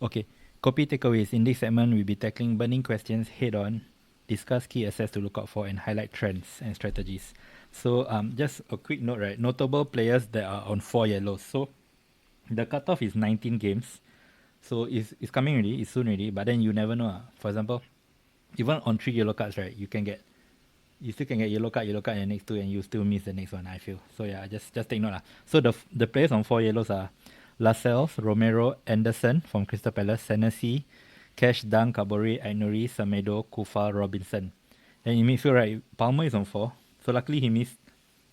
Okay. Kopi Takeaways. In this segment, we'll be tackling burning questions head-on, discuss key assets to look out for, and highlight trends and strategies. So just a quick note, right? Notable players that are on 4 yellows. So the cutoff is 19 games. So it's coming already, it's soon already, but then you never know. For example, even on 3 yellow cards, right, you still can get yellow card in the next 2, and you still miss the next one, I feel. So yeah, just take note. So the players on 4 yellows are Lascelles, Romero, Anderson from Crystal Palace, Senesi, Cash, Dang, Kabore, Ainuri, Samedo, Kufa, Robinson. And in midfield, right, Palmer is on 4. So luckily he missed.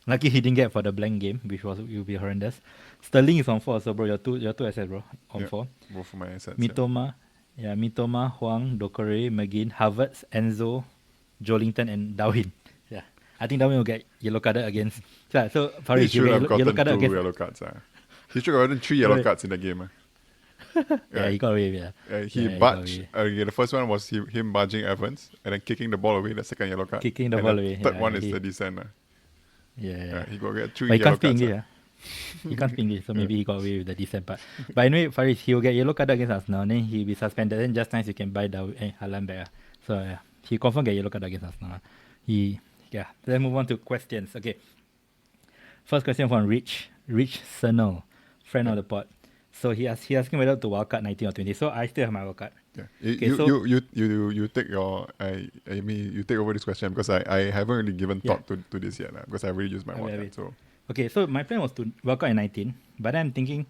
Lucky he didn't get for the blank game, which will be horrendous. Sterling is on 4, so bro, your two assets, bro, on 4. Both for my assets. Mitoma, Huang, Dokore, McGinn, Havertz, Enzo, Jolinton, and Darwin. Yeah, I think Darwin will get yellow carded against. So He Farid, should have yellow gotten carded 2 against. yellow cards. He should have gotten 3 yellow Right. cards in the game. Yeah, he got away with it. He got barged. away. The first one was him barging Evans and then kicking the ball away. The second yellow card. Kicking the And ball the away. Third Yeah, one is he- the descent. Yeah. He got to get 3 But he yellow can't speak cards. English. He can't speak English, so maybe he got away with the decent part. But anyway, Farid, he will get yellow card against Arsenal, and then he'll be suspended. Then just nice you can buy Haaland back. So yeah, he confirm get yellow card against Arsenal. Let's move on to questions. Okay. First question from Rich Sernal, friend of the pod. So he asking whether to wildcard 19 or 20. So I still have my wildcard. Yeah. Okay, You take your you take over this question because I haven't really given thought to this yet because I already used my one. So Okay, so my plan was to wildcard in 19, but then I'm thinking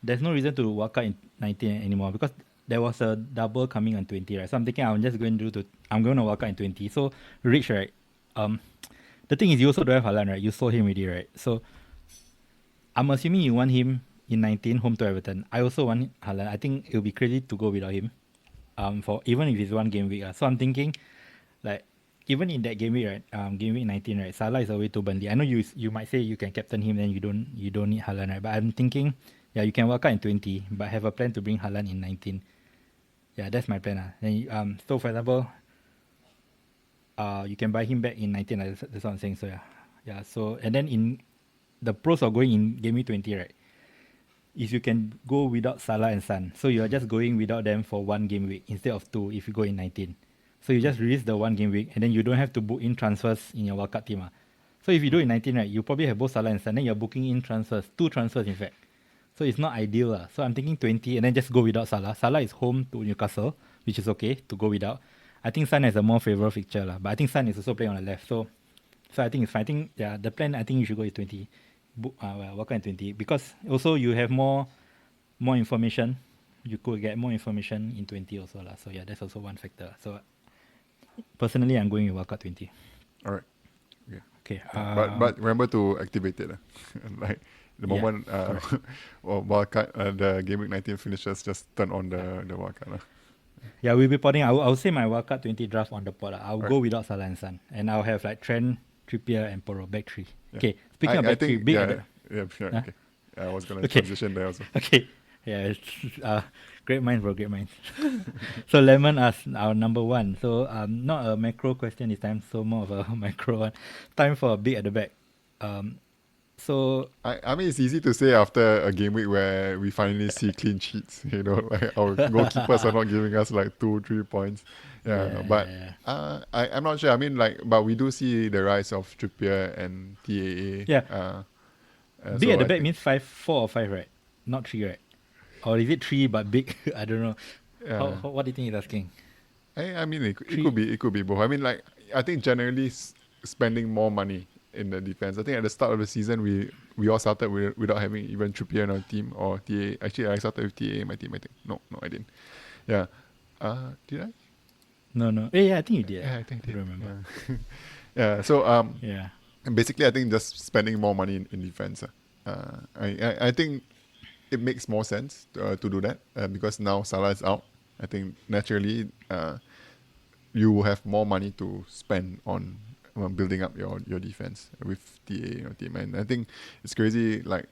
there's no reason to wildcard in 19 anymore because there was a double coming on 20, right? So I'm thinking I'm just going to wildcard in 20. So Rich, right? The thing is you also don't have Haaland, right? You sold him already, right? So I'm assuming you want him in 19 home to Everton. I also want Haaland. I think it would be crazy to go without him. For even if it's 1 game week. So I'm thinking, like, even in that game week, right? Game week 19, right? Salah is away to Burnley. I know you might say you can captain him, then you don't need Haaland, right? But I'm thinking, yeah, you can wildcard in 20, but have a plan to bring Haaland in 19. Yeah, that's my plan. Then so for example, you can buy him back in 19. That's what I'm saying. So yeah. So and then in the pros of going in game week 20, right? If you can go without Salah and Son, so you are just going without them for 1 game week instead of 2 if you go in 19. So you just release the 1 game week and then you don't have to book in transfers in your wildcard team. So if you do in 19, right, you probably have both Salah and Son, then you're booking in transfers, 2 transfers in fact. So it's not ideal. So I'm thinking 20 and then just go without Salah. Salah is home to Newcastle, which is okay to go without. I think Son has a more favourable fixture, but I think Son is also playing on the left. So I think it's fine. I think the plan I think you should go is 20. Wildcard in 20 because also you have more information. You could get more information in 20 also. So yeah, that's also one factor. So personally, I'm going with wildcard 20. all right. Okay. But remember to activate it. Like the moment wildcard the game week 19 finishes, just turn on the wildcard. Yeah, we'll be potting. I'll say my wildcard 20 draft on the pod. I'll go without Salah and Son, and I'll have like Trent, Trippier, and Poro back 3. Yeah. Okay. Speaking of back 3, big. Sure. Huh? Okay. I was gonna Okay. transition there also. Okay. Yeah, it's, great minds, bro. Great minds. So Lemon asked our number 1. So not a macro question this time, so more of a micro one. Time for a big at the back. So I mean, it's easy to say after a game week where we finally see clean sheets. Like our goalkeepers are not giving us like 2-3 points. I'm not sure. I mean, but we do see the rise of Trippier and TAA. Yeah. Big so at the I back means 4 or 5, right? Not 3, right? Or is it 3 but big? I don't know. What do you think he's asking? I mean, it could be both. I mean, like I think generally spending more money in the defense. I think at the start of the season we all started without having even Trippier in our team or TA. Actually, I started with TA in my team. I think no, I didn't. Yeah. Did I? No. Yeah, I think you did. Yeah, I think I I did. don't remember. Yeah. So Yeah. and basically, I think just spending more money in defense. I think it makes more sense to do that because now Salah is out. I think naturally you will have more money to spend on building up your defense with TA team. And I think it's crazy. Like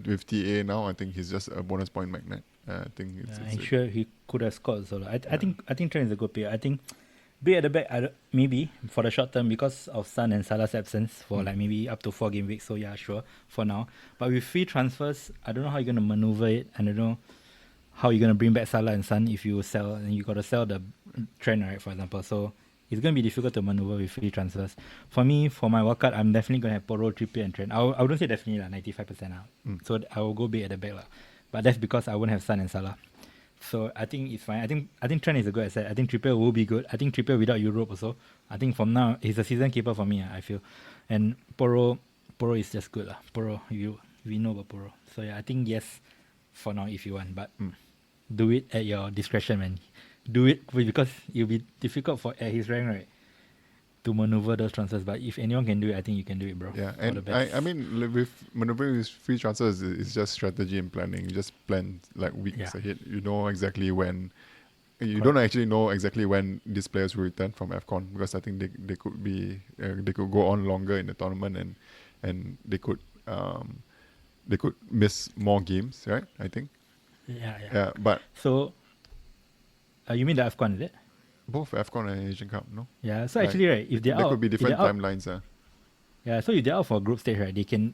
with TA now, I think he's just a bonus point magnet. I think I'm sure he could have scored. So I think Trent is a good player. I think be at the back, maybe for the short term because of Son and Salah's absence for like maybe up to 4 game weeks. So yeah, sure for now. But with free transfers, I don't know how you're gonna maneuver it. I don't know how you're gonna bring back Salah and Son if you sell and you gotta sell the Trent, right? For example, so it's gonna be difficult to maneuver with free transfers. For me, for my wildcard, I'm definitely gonna have Poro, Trippier, and Trent. I wouldn't say definitely 95% out. So I will go big at the back but that's because I won't have Son and Salah. So I think it's fine. I think Trent is a good asset. I think Trippier will be good. I think Trippier without Europe also. I think from now he's a season keeper for me. I feel, and Poro is just good Poro, we know about Poro. So yeah, I think yes, for now if you want, but do it at your discretion, man. Do it because it'll be difficult for at his rank, right, to maneuver those transfers. But if anyone can do it, I think you can do it, bro. Yeah, All and the best. I mean, with maneuvering with free transfers, it's just strategy and planning. You just plan like weeks ahead. You know exactly when. You don't actually know exactly when these players will return from AFCON, because I think they could be they could go on longer in the tournament, and they could miss more games, right? I think. Yeah. But So, you mean the AFCON, is it? both AFCON and Asian Cup, no? Yeah. So Like, actually, right, if they're there out, could be if different they're out- timelines. Yeah, so if they're out for group stage, right, they can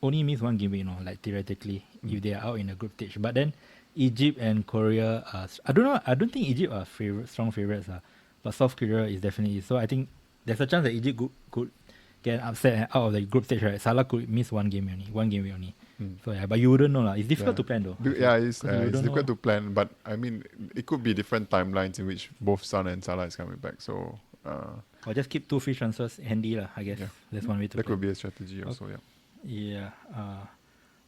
only miss one game, like theoretically, if they are out in the group stage. But then Egypt and Korea are, I don't know, I don't think Egypt are strong favorites, but South Korea is definitely. So I think there's a chance that Egypt could get upset out of the group stage, right? Salah could miss one game only. So yeah, but you wouldn't know, lah. It's difficult to plan though. It's 'Cause you don't difficult know. to plan, but I mean, it could be different timelines in which both Son and Salah is coming back. So Or just keep 2 free transfers handy, lah. I guess that's one way to that play. could be a strategy also. Yeah. Yeah.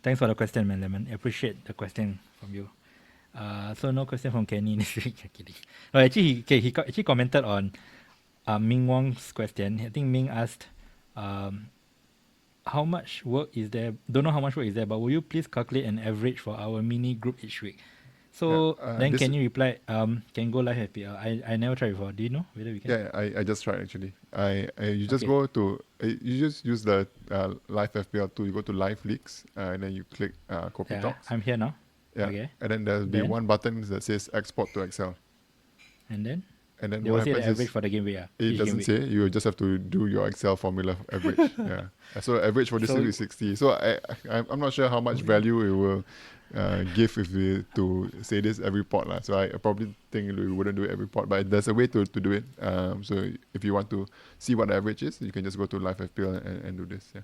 Thanks for the question, man, Lemon. Appreciate the question from you. So no question from Kenny this week. Kidding. No, actually, he actually commented on Ming Wong's question. I think Ming asked, how much work is there? Don't know how much work is there, but will you please calculate an average for our mini group each week? So then Kenny replied, can go live FPL. I never tried before. Do you know whether we can? Yeah, I just tried actually. You just Okay. go to you just use the live FPL tool. You go to live leagues and then you click Kopi Yeah, Talks. I'm here now. Yeah, Okay. and then there'll be Then? one button that says export to Excel. And then And then they what will say the happens average is for the game week. it Each game doesn't week. say. You just have to do your Excel formula average. Yeah. So average for this So- week is 60. So I'm not sure how much value it will give if we to say this every pot lah. So I probably think we wouldn't do it every pot, but there's a way to do it. So if you want to see what the average is, you can just go to live FPL and do this. Yeah.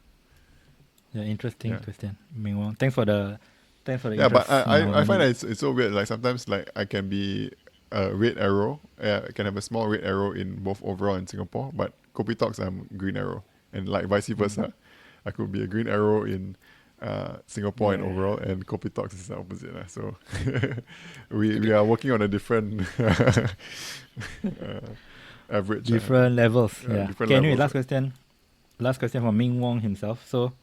Yeah, interesting Yeah. question. Ming Wong. Thanks for the Yeah, but interest, Ming Wong. I find that it's so weird. Like sometimes like I can be a red arrow. I can have a small red arrow in both overall and Singapore, but Kopi Talks I'm green arrow, and like vice versa. I could be a green arrow in Singapore and overall, and Kopi Talks is the opposite. So we are working on a different average. Different levels. Yeah. different Okay, anyway, levels. last question from Ming Wong himself. So,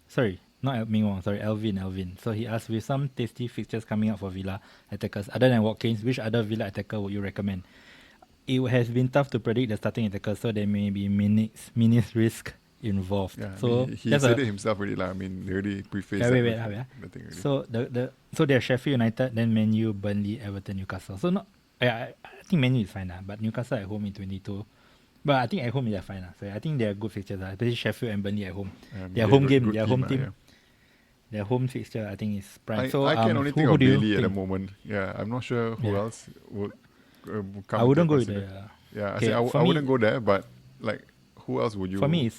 sorry, not Ming Wong, sorry, Alvin. So he asked, with some tasty fixtures coming up for Villa attackers, other than Watkins, which other Villa attacker would you recommend? It has been tough to predict the starting attacker, so there may be minutes risk involved. Yeah, So he that's said it himself already. I mean, they already prefaced Yeah, that wait, with yeah. the thing already. So so they're Sheffield United, then Man U, Burnley, Everton, Newcastle. So not I think Man U is fine, but Newcastle at home in 22. But I think at home they're fine. So I think they're good fixtures, especially Sheffield and Burnley at home. Their they're home good- game, good their home lah, team, yeah. their home fixture I think is prime. I So can only think who of do you Bailey at the think? moment. Yeah, I'm not sure who Yeah. else would come. I wouldn't into go with consider- the. Yeah, Okay, for I me- wouldn't go there, but like, who else would you? For me,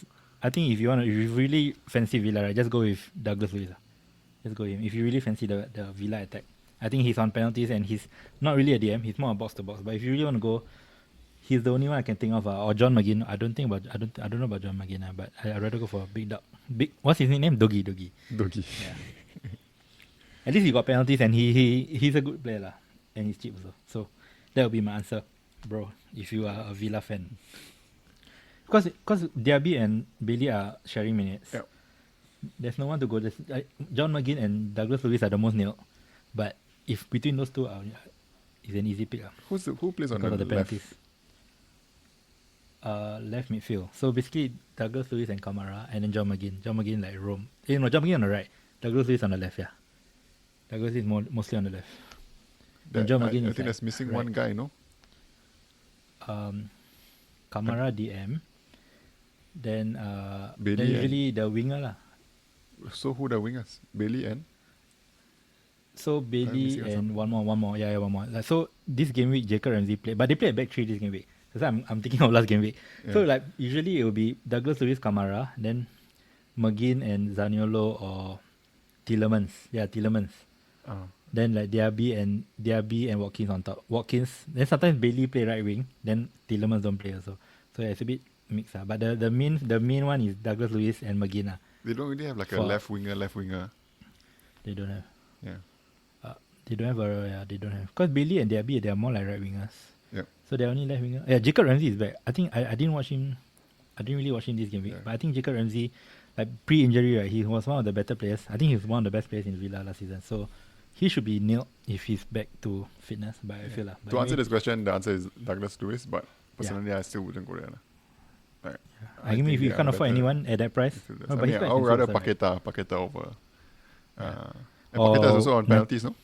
I think if you really fancy Villa, right, just go with Douglas Luiz. Just go with him. If you really fancy the Villa attack, I think he's on penalties and he's not really a DM. He's more a box to box. But if you really want to go, he's the only one I can think of. Or John McGinn. I don't know about John McGinn. But I'd rather go for Big Dog. What's his nickname? Doggy. Dogi. At least he got penalties and he's a good player lah. And he's cheap also. So that would be my answer, bro. If you are a Villa fan. Because Diaby and Bailey are sharing minutes. Yep. There's no one to go. John McGinn and Douglas Luiz are the most nailed. But if between those two, it's an easy pick. Who plays on Because of the the left? penalties. Left midfield. So basically Douglas Luiz and Kamara and then John McGinn. John McGinn like roam. John McGinn on the right. Douglas Luiz on the left, yeah. Douglas is mostly on the left. And John I McGinn think is that's like missing right. one guy, no? Kamara DM. Then Bailey then and- usually the winger lah. So who the wingers? Bailey and So Bailey missing and one more. Yeah, one more. Like, so this game week Jacob Ramsey played, but they played back 3 this game week. So I'm thinking of last game week. So Yeah. like usually it will be Douglas Luiz, Kamara, then McGinn and Zaniolo or Tielemans. Yeah, Tielemans. Then like Diaby and Watkins on top. Watkins. Then sometimes Bailey play right wing. Then Tielemans don't play also. So yeah, it's a bit mixed. But the main one is Douglas Luiz and McGinn. they don't really have like a For- left winger. They don't have. Yeah. They don't have they don't have. Because Bailey and Diaby, they are more like right wingers. Yep. So they're only left winger. Yeah, Jacob Ramsey is back. I think I didn't watch him. I didn't really watch him this game week. Yeah. But I think Jacob Ramsey, like pre-injury, right, he was one of the better players. I think he was one of the best players in Villa last season. So he should be nailed if he's back to fitness. But I feel like. To answer this question, the answer is Douglas Lewis, but personally, I still wouldn't go there. Like, I mean, if you can't afford anyone at that price, I mean, I would rather Paqueta over. And Paqueta is also on penalties, no?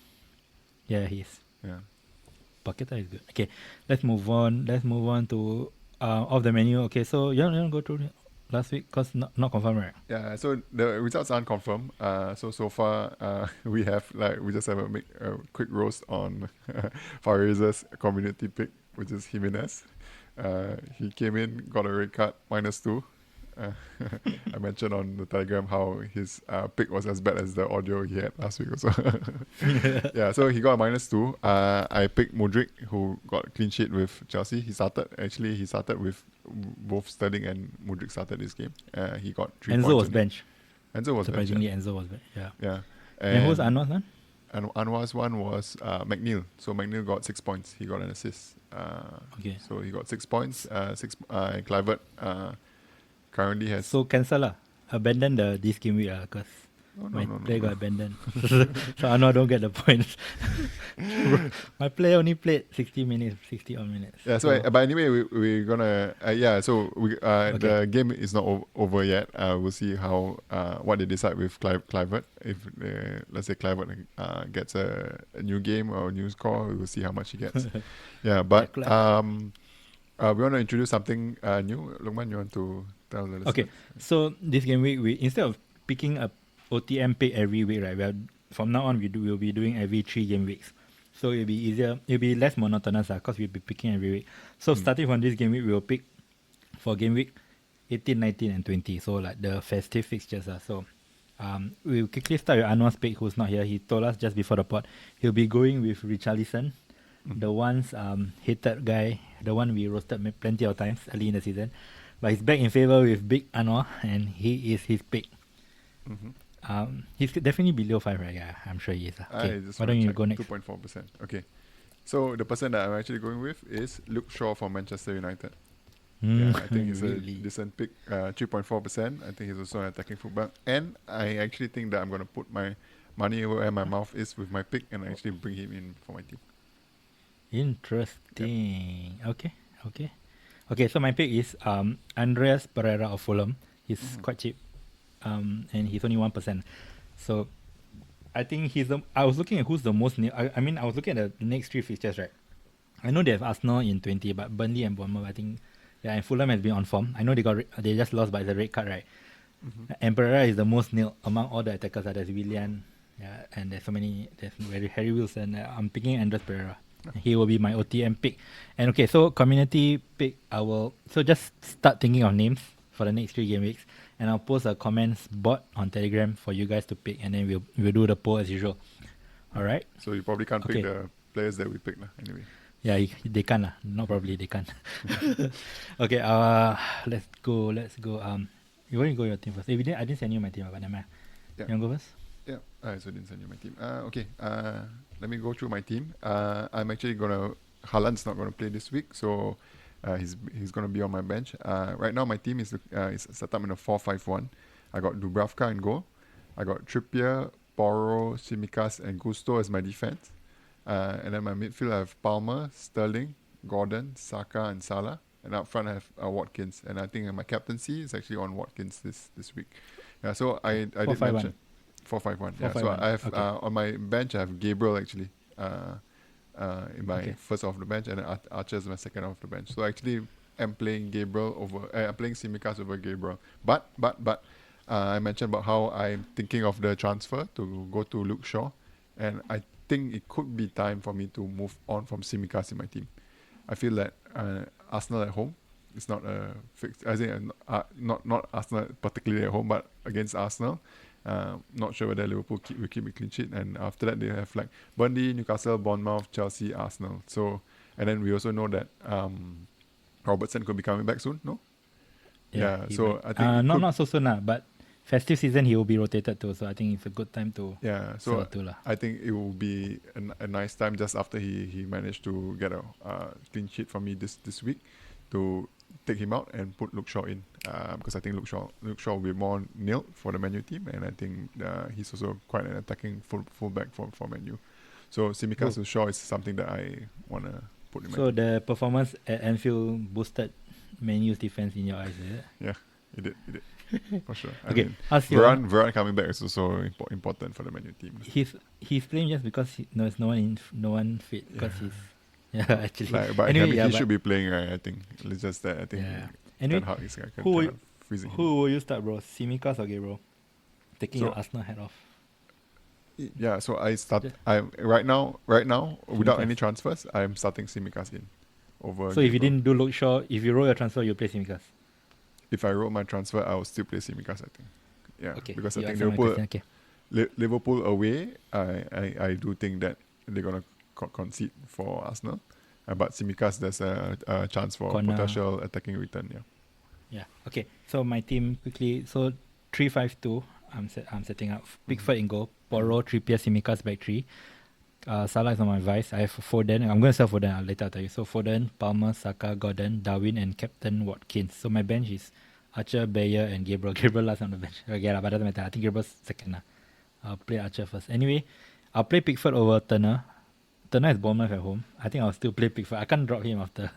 Yeah, he is. Yeah. Paqueta is good. Okay, let's move on. Let's move on to off the menu. Okay, so you want to go through last week because not confirmed, right? Yeah. So the results aren't confirmed. So far, we just have a quick roast on Fariz's community pick, which is Jimenez. He came in, got a red card, -2. I mentioned on the Telegram how his pick was as bad as the audio he had last week also. Yeah, so he got a -2. I picked Modric, who got a clean sheet with Chelsea. He started with both Sterling and Modric started this game. He got 3 points. Enzo was bench. Enzo was Surprisingly, bench. Enzo was bench. Yeah. Yeah. And who was Anwar's one? And Anwar's one was McNeil. So McNeil got 6 points. He got an assist. Okay. So he got 6 points. And Kluivert currently has. So cancel lah. Abandon this game week because my player got abandoned. So Anwar don't get the points. My player only played 60 odd minutes. Yeah, but anyway, we're gonna the game is not over yet. We'll see how what they decide with Kluivert. If let's say Kluivert gets a new game or a new score, we'll see how much he gets. Yeah, but we want to introduce something new. Lukman, you want to tell the listeners? Okay, so this game week, we instead of picking a OTM pick every week, right? From now on, we'll be doing every 3 game weeks. So it'll be easier. It'll be less monotonous because we'll be picking every week. So starting from this game week, we'll pick for game week 18, 19, and 20. So like the festive fixtures. So we'll quickly start with Anwar's pick, who's not here. He told us just before the pod he'll be going with Richarlison, the once hated guy, the one we roasted plenty of times early in the season. But he's back in favour with Big Anwar, and he is his pick. He's definitely below 5, right? Yeah, I'm sure he is. Okay, why don't you go next? 2.4%. Okay. So the person that I'm actually going with is Luke Shaw from Manchester United. Yeah, I think he's a decent pick. 3.4%. I think he's also an attacking fullback. And I actually think that I'm going to put my money where my mouth is with my pick and actually bring him in for my team. Interesting. Yep. Okay, so my pick is Andreas Pereira of Fulham. He's quite cheap. And he's only 1%. So I think I was looking at who's the most I was looking at the next 3 fixtures, right? I know they have Arsenal in 20, but Burnley and Bournemouth, I think, and Fulham has been on form. I know they just lost by the red card, right? And Pereira is the most nil among all the attackers. There's Willian, and there's Harry Wilson. I'm picking Andreas Pereira. He will be my OTM pick. And okay, so community pick, just start thinking of names for the next 3 game weeks, and I'll post a comments bot on Telegram for you guys to pick, and then we'll do the poll as usual. All right. So you probably can't pick the players that we pick anyway. Yeah, they can not probably they can. Okay. Let's go. You want to go your team first? I didn't send you my team, but never mind. Yeah. You want to go first? Yeah. I also didn't send you my team. Okay. Let me go through my team. I'm actually Haaland's not gonna play this week, so he's gonna be on my bench. Right now my team is set up in a 4-5-1. I got Dubravka in goal. I got Trippier, Porro, Tsimikas, and Gusto as my defense. And then my midfield I have Palmer, Sterling, Gordon, Saka, and Salah. And up front I have Watkins. And I think my captaincy is actually on Watkins this week. Yeah, so I did mention 4-5-1. Yeah, so I have on my bench I have Gabriel actually. In my first off the bench, and Archer is my second off the bench. So actually, I'm playing I'm playing Tsimikas over Gabriel. But I mentioned about how I'm thinking of the transfer to go to Luke Shaw, and I think it could be time for me to move on from Tsimikas in my team. I feel that Arsenal at home is not a fixed. I think not Arsenal particularly at home, but against Arsenal. Not sure whether Liverpool will keep a clean sheet, and after that they have like Burnley, Newcastle, Bournemouth, Chelsea, Arsenal. So, and then we also know that Robertson could be coming back soon. No? Yeah. So I think not so soon, but festive season he will be rotated too. So I think it's a good time to Yeah, sell so too lah. I think it will be a nice time just after he managed to get a clean sheet from me this week to take him out and put Luke Shaw in, because I think Luke Shaw will be more nailed for the Man U team, and I think he's also quite an attacking fullback for Man U. So Tsimikas to Shaw is something that I want to put in my So team. the performance at Anfield boosted Man U's defense in your eyes, is it? Yeah, it did. For sure. I Okay, mean, ask you. Varane coming back is also important for the Man U team. He's playing just because there's no one fit because he's actually. But anyway, he should be playing, right? I think it's just that I think Yeah. Ten Anyway, Hag is kind who of freezing him. Who will you start, bro? Tsimikas or Gabriel? Taking So- your Arsenal hat off. Yeah, so I start. Yeah. I'm right now without Tsimikas. any transfers, I'm starting Tsimikas in over. So if you Gabriel. didn't do Luke Shaw, if you roll your transfer, you play Tsimikas. If I roll my transfer, I will still play Tsimikas, I think. Yeah, Okay. because I you think answer my Liverpool question, okay. Liverpool away, I do think that they're gonna concede for Arsenal. But Tsimikas, there's a chance for Corner. potential attacking return. Yeah. Yeah. Okay. So my team quickly. So 3-5-2. I'm setting up Pickford in goal. Porro, Trippier, Tsimikas back three. Salah is on my vice. I have Foden. I'm going to sell Foden. I'll tell you. So Foden, Palmer, Saka, Gordon, Darwin, and Captain Watkins. So my bench is Archer, Bayer, and Gabriel. Gabriel last on the bench. Okay, but doesn't matter. I think Gabriel's second. I'll play Archer first. Anyway, I'll play Pickford over Turner. Turner is Bournemouth at home. I think I'll still play Pickford. I can't drop him after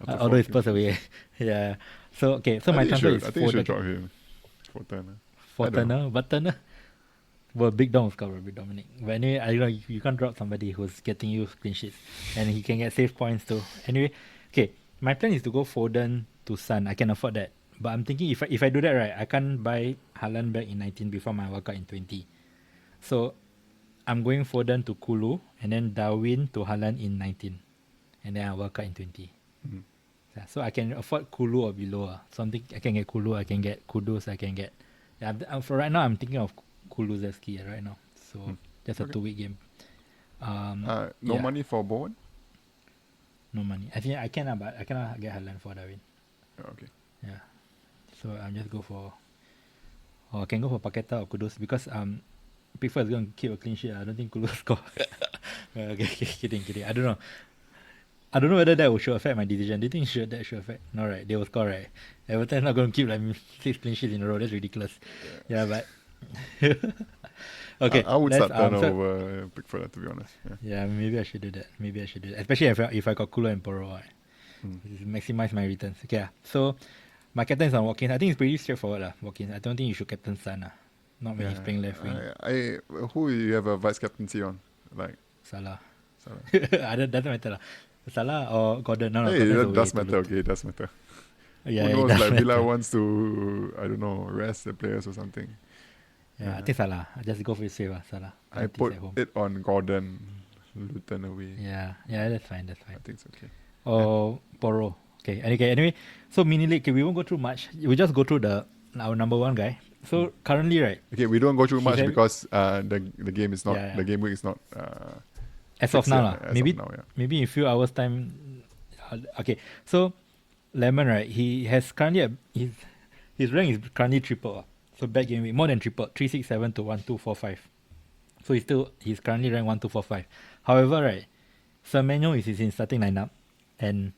although it's Spurs away. Yeah. So okay. So my transfer is I think you should Foden drop him for Turner. for I don't know. Turner, but Turner. Well, Big Dom will score, Big Dominic. But anyway, I don't know, you can't drop somebody who's getting you clean sheets, and he can get save points too. Anyway, okay, my plan is to go Foden to Son. I can afford that, but I'm thinking if I do that right, I can't buy Haaland back in 19 before my workout in 20. So I'm going Foden to Kulu and then Darwin to Haaland in 19, and then I work out in 20. Mhm. Yeah, so I can afford Kulu or below. So I'm thinking I can get Kulu, I can get Kudus, I can get. Yeah, for right now I'm thinking of Kulusevski right now. So that's a Okay. 2-week game. No yeah. money for Bowen? No money. I think I can, but I cannot get Haaland for Darwin. Oh, okay. Yeah. So I'm just go for. Or I can go for Paqueta or Kudus because Pickford is going to keep a clean sheet. I don't think Kudus score. Okay, kidding. I don't know. I don't know whether that should affect my decision. Do you think that should affect? No, right? They will score, right? Everton not going to keep like 6 clean sheets in a row. That's ridiculous. Yeah, but okay. I would let's, start Turner so- over Pickford, to be honest. Yeah. Yeah, maybe I should do that. Especially if I got Kulu and Porro, right? Maximize my returns. Okay, so my captain is on Watkins. I think it's pretty straightforward, Watkins. I don't think you should captain Son, not when he's playing left wing. Who you have a vice captaincy on? Like Salah. Salah. Doesn't matter. Salah or Gordon. No, Hey, Gordon's that away does to matter. look. Okay, it does matter. Yeah, Who it knows? does Like Villa matter. wants to, I don't know, rest the players or something. Yeah, I think Salah. I just go for the save, Salah. I Think put he's at home. it on Gordon, Luton away. Yeah, that's fine. I think it's okay. Or Porro. Okay. Anyway, so mini league. Okay, we won't go through much. We just go through our number one guy. So currently, right? Okay, we don't go through much having- because the game is not Yeah. the game week is not. As of fixed now, yet, lah. as Maybe of now, yeah. maybe in a few hours time. Okay, so Lemon, right? He has currently his rank is currently triple. So back game week more than triple, 367 to 1245. So he's currently ranked 1245. However, right, Semenyo is in starting lineup, and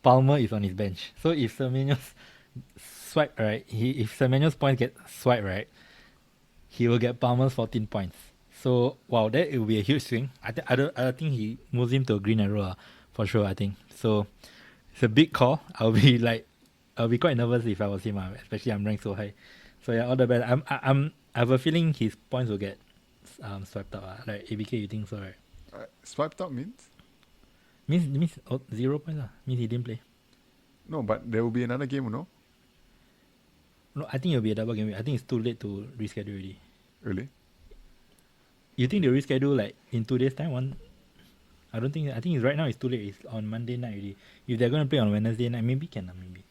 Palmer is on his bench. So if Semenyo's swipe right, if Semenyo's points get swiped right, he will get Palmer's 14 points. So wow, that it will be a huge swing. I think he moves him to a green arrow for sure. I think so. It's a big call. I'll be quite nervous if I was him, especially I'm ranked so high. So yeah, all the best. I have a feeling his points will get swiped out. Like ABK, you think so, right? Swiped out means? Means 0 points. Means he didn't play. No, but there will be another game, no? No, I think it'll be a double game week. I think it's too late to reschedule already. Really? You think they'll reschedule like in 2 days time? I don't think. I think it's right now. It's too late. It's on Monday night already. If they're gonna play on Wednesday night, maybe can maybe.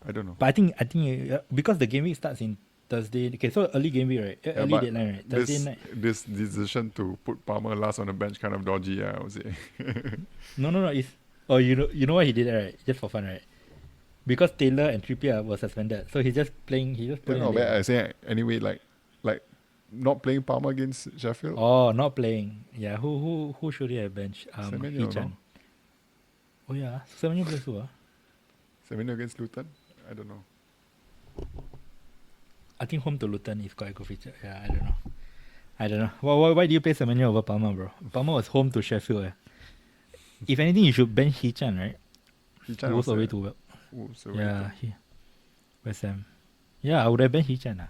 I don't know. But I think because the game week starts in Thursday. Okay, so early game week, right? Early but deadline, right? Thursday night. This decision to put Palmer last on the bench kind of dodgy, I would say. No. It's you know why he did that, right? Just for fun, right? because Taylor and Trippier were suspended. So he's just playing. He just playing. No, but I say anyway, like not playing Palmer against Sheffield. Oh, not playing. Yeah, who should he have benched? Semenyo, Hichan. no? Oh yeah, Semenyo plays who? Semenyo against Luton. I don't know. I think home to Luton is quite a good feature. Yeah, I don't know. Why do you play Semenyo over Palmer, bro? Palmer was home to Sheffield. If anything, you should bench Hichan, right? Hichan Goes was away there. to well. So Yeah, West Ham. Yeah, I would have benched Hichan.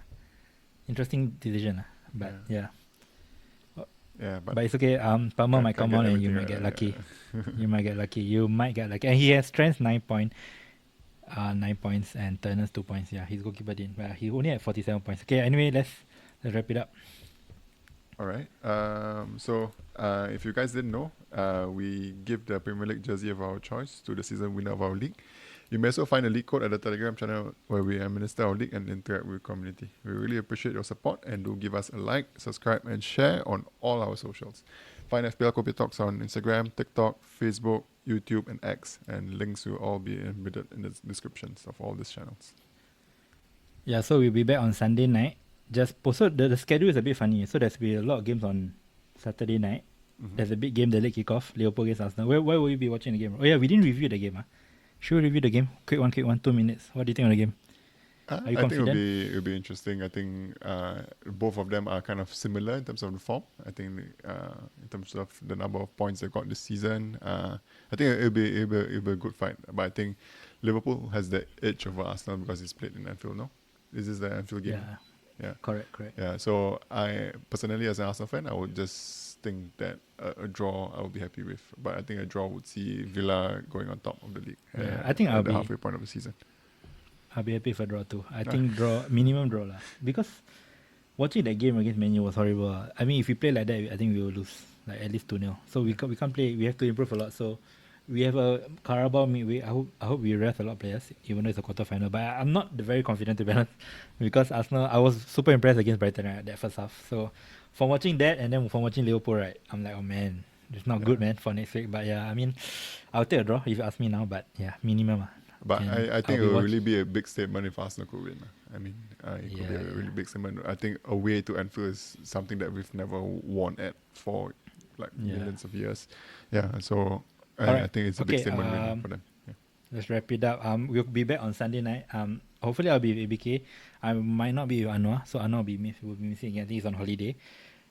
Interesting decision. But yeah. yeah, But it's okay. Palmer might can't come get on and you everything might right, get yeah. lucky. You might get lucky. You might get lucky. And he has strength 9 points and Turner's 2 points. Yeah, his goalkeeper didn't. But he only had 47 points. Okay, anyway, let's wrap it up. All right. So if you guys didn't know, we give the Premier League jersey of our choice to the season winner of our league. You may also find a league code at the Telegram channel where we administer our league and interact with the community. We really appreciate your support and do give us a like, subscribe, and share on all our socials. Find FPL Kopi Talks on Instagram, TikTok, Facebook, YouTube, and X, and links will all be embedded in the descriptions of all these channels. Yeah, so we'll be back on Sunday night. Just so the schedule is a bit funny. So there's be a lot of games on Saturday night. Mhm. There's a big game, the late kickoff, Liverpool against Arsenal. Where will you be watching the game? Oh yeah, we didn't review the game. Should we review the game? Quick one, 2 minutes. What do you think of the game? Are you I think confident? it'll be interesting. I think both of them are kind of similar in terms of the form. I think in terms of the number of points they got this season, I think it'll be a good fight. But I think Liverpool has the edge over Arsenal because it's played in Anfield. No, this is the Anfield game. Yeah. Correct. Yeah. So I personally, as an Arsenal fan, I would just think that a draw I would be happy with. But I think a draw would see Villa going on top of the league. Yeah, I think at I'll the be- halfway point of the season. I'll be happy for draw too. I think minimum draw lah. Because watching that game against Man U was horrible. I mean, if we play like that, I think we will lose like at least 2-0. So we can't play. We have to improve a lot. So we have a Carabao midweek. I hope we rest a lot of players, even though it's a quarterfinal. But I'm not very confident to be honest, because Arsenal. I was super impressed against Brighton that first half. So from watching that and then from watching Liverpool, right, I'm like, oh man, it's not good, man, for next week. But yeah, I mean, I'll take a draw if you ask me now. But yeah, minimum. But And I think I'll it be will really be a big statement if Arsenal could win. I mean, it could be a Yeah. really big statement. I think away to Anfield is something that we've never won at for like Yeah. millions of years. Yeah, so Alright. I think it's a big Okay, statement win for them. Yeah. Let's wrap it up. We'll be back on Sunday night. Hopefully I'll be with ABK. I might not be with Anwaar, so Anwaar will be missing again. I think he's on holiday.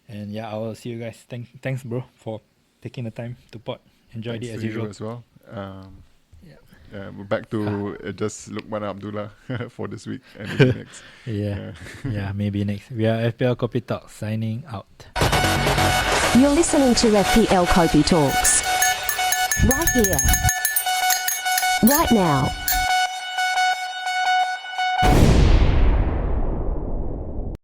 And yeah, I will see you guys. Thanks, bro, for taking the time to pod. Enjoyed Thanks it as to you usual. as well. Yeah. Yeah, we're back to just Lukman Abdullah for this week and maybe next. Yeah, yeah, maybe next. We are FPL Kopi Talk signing out. You're listening to FPL Kopi Talks. Right here. Right now.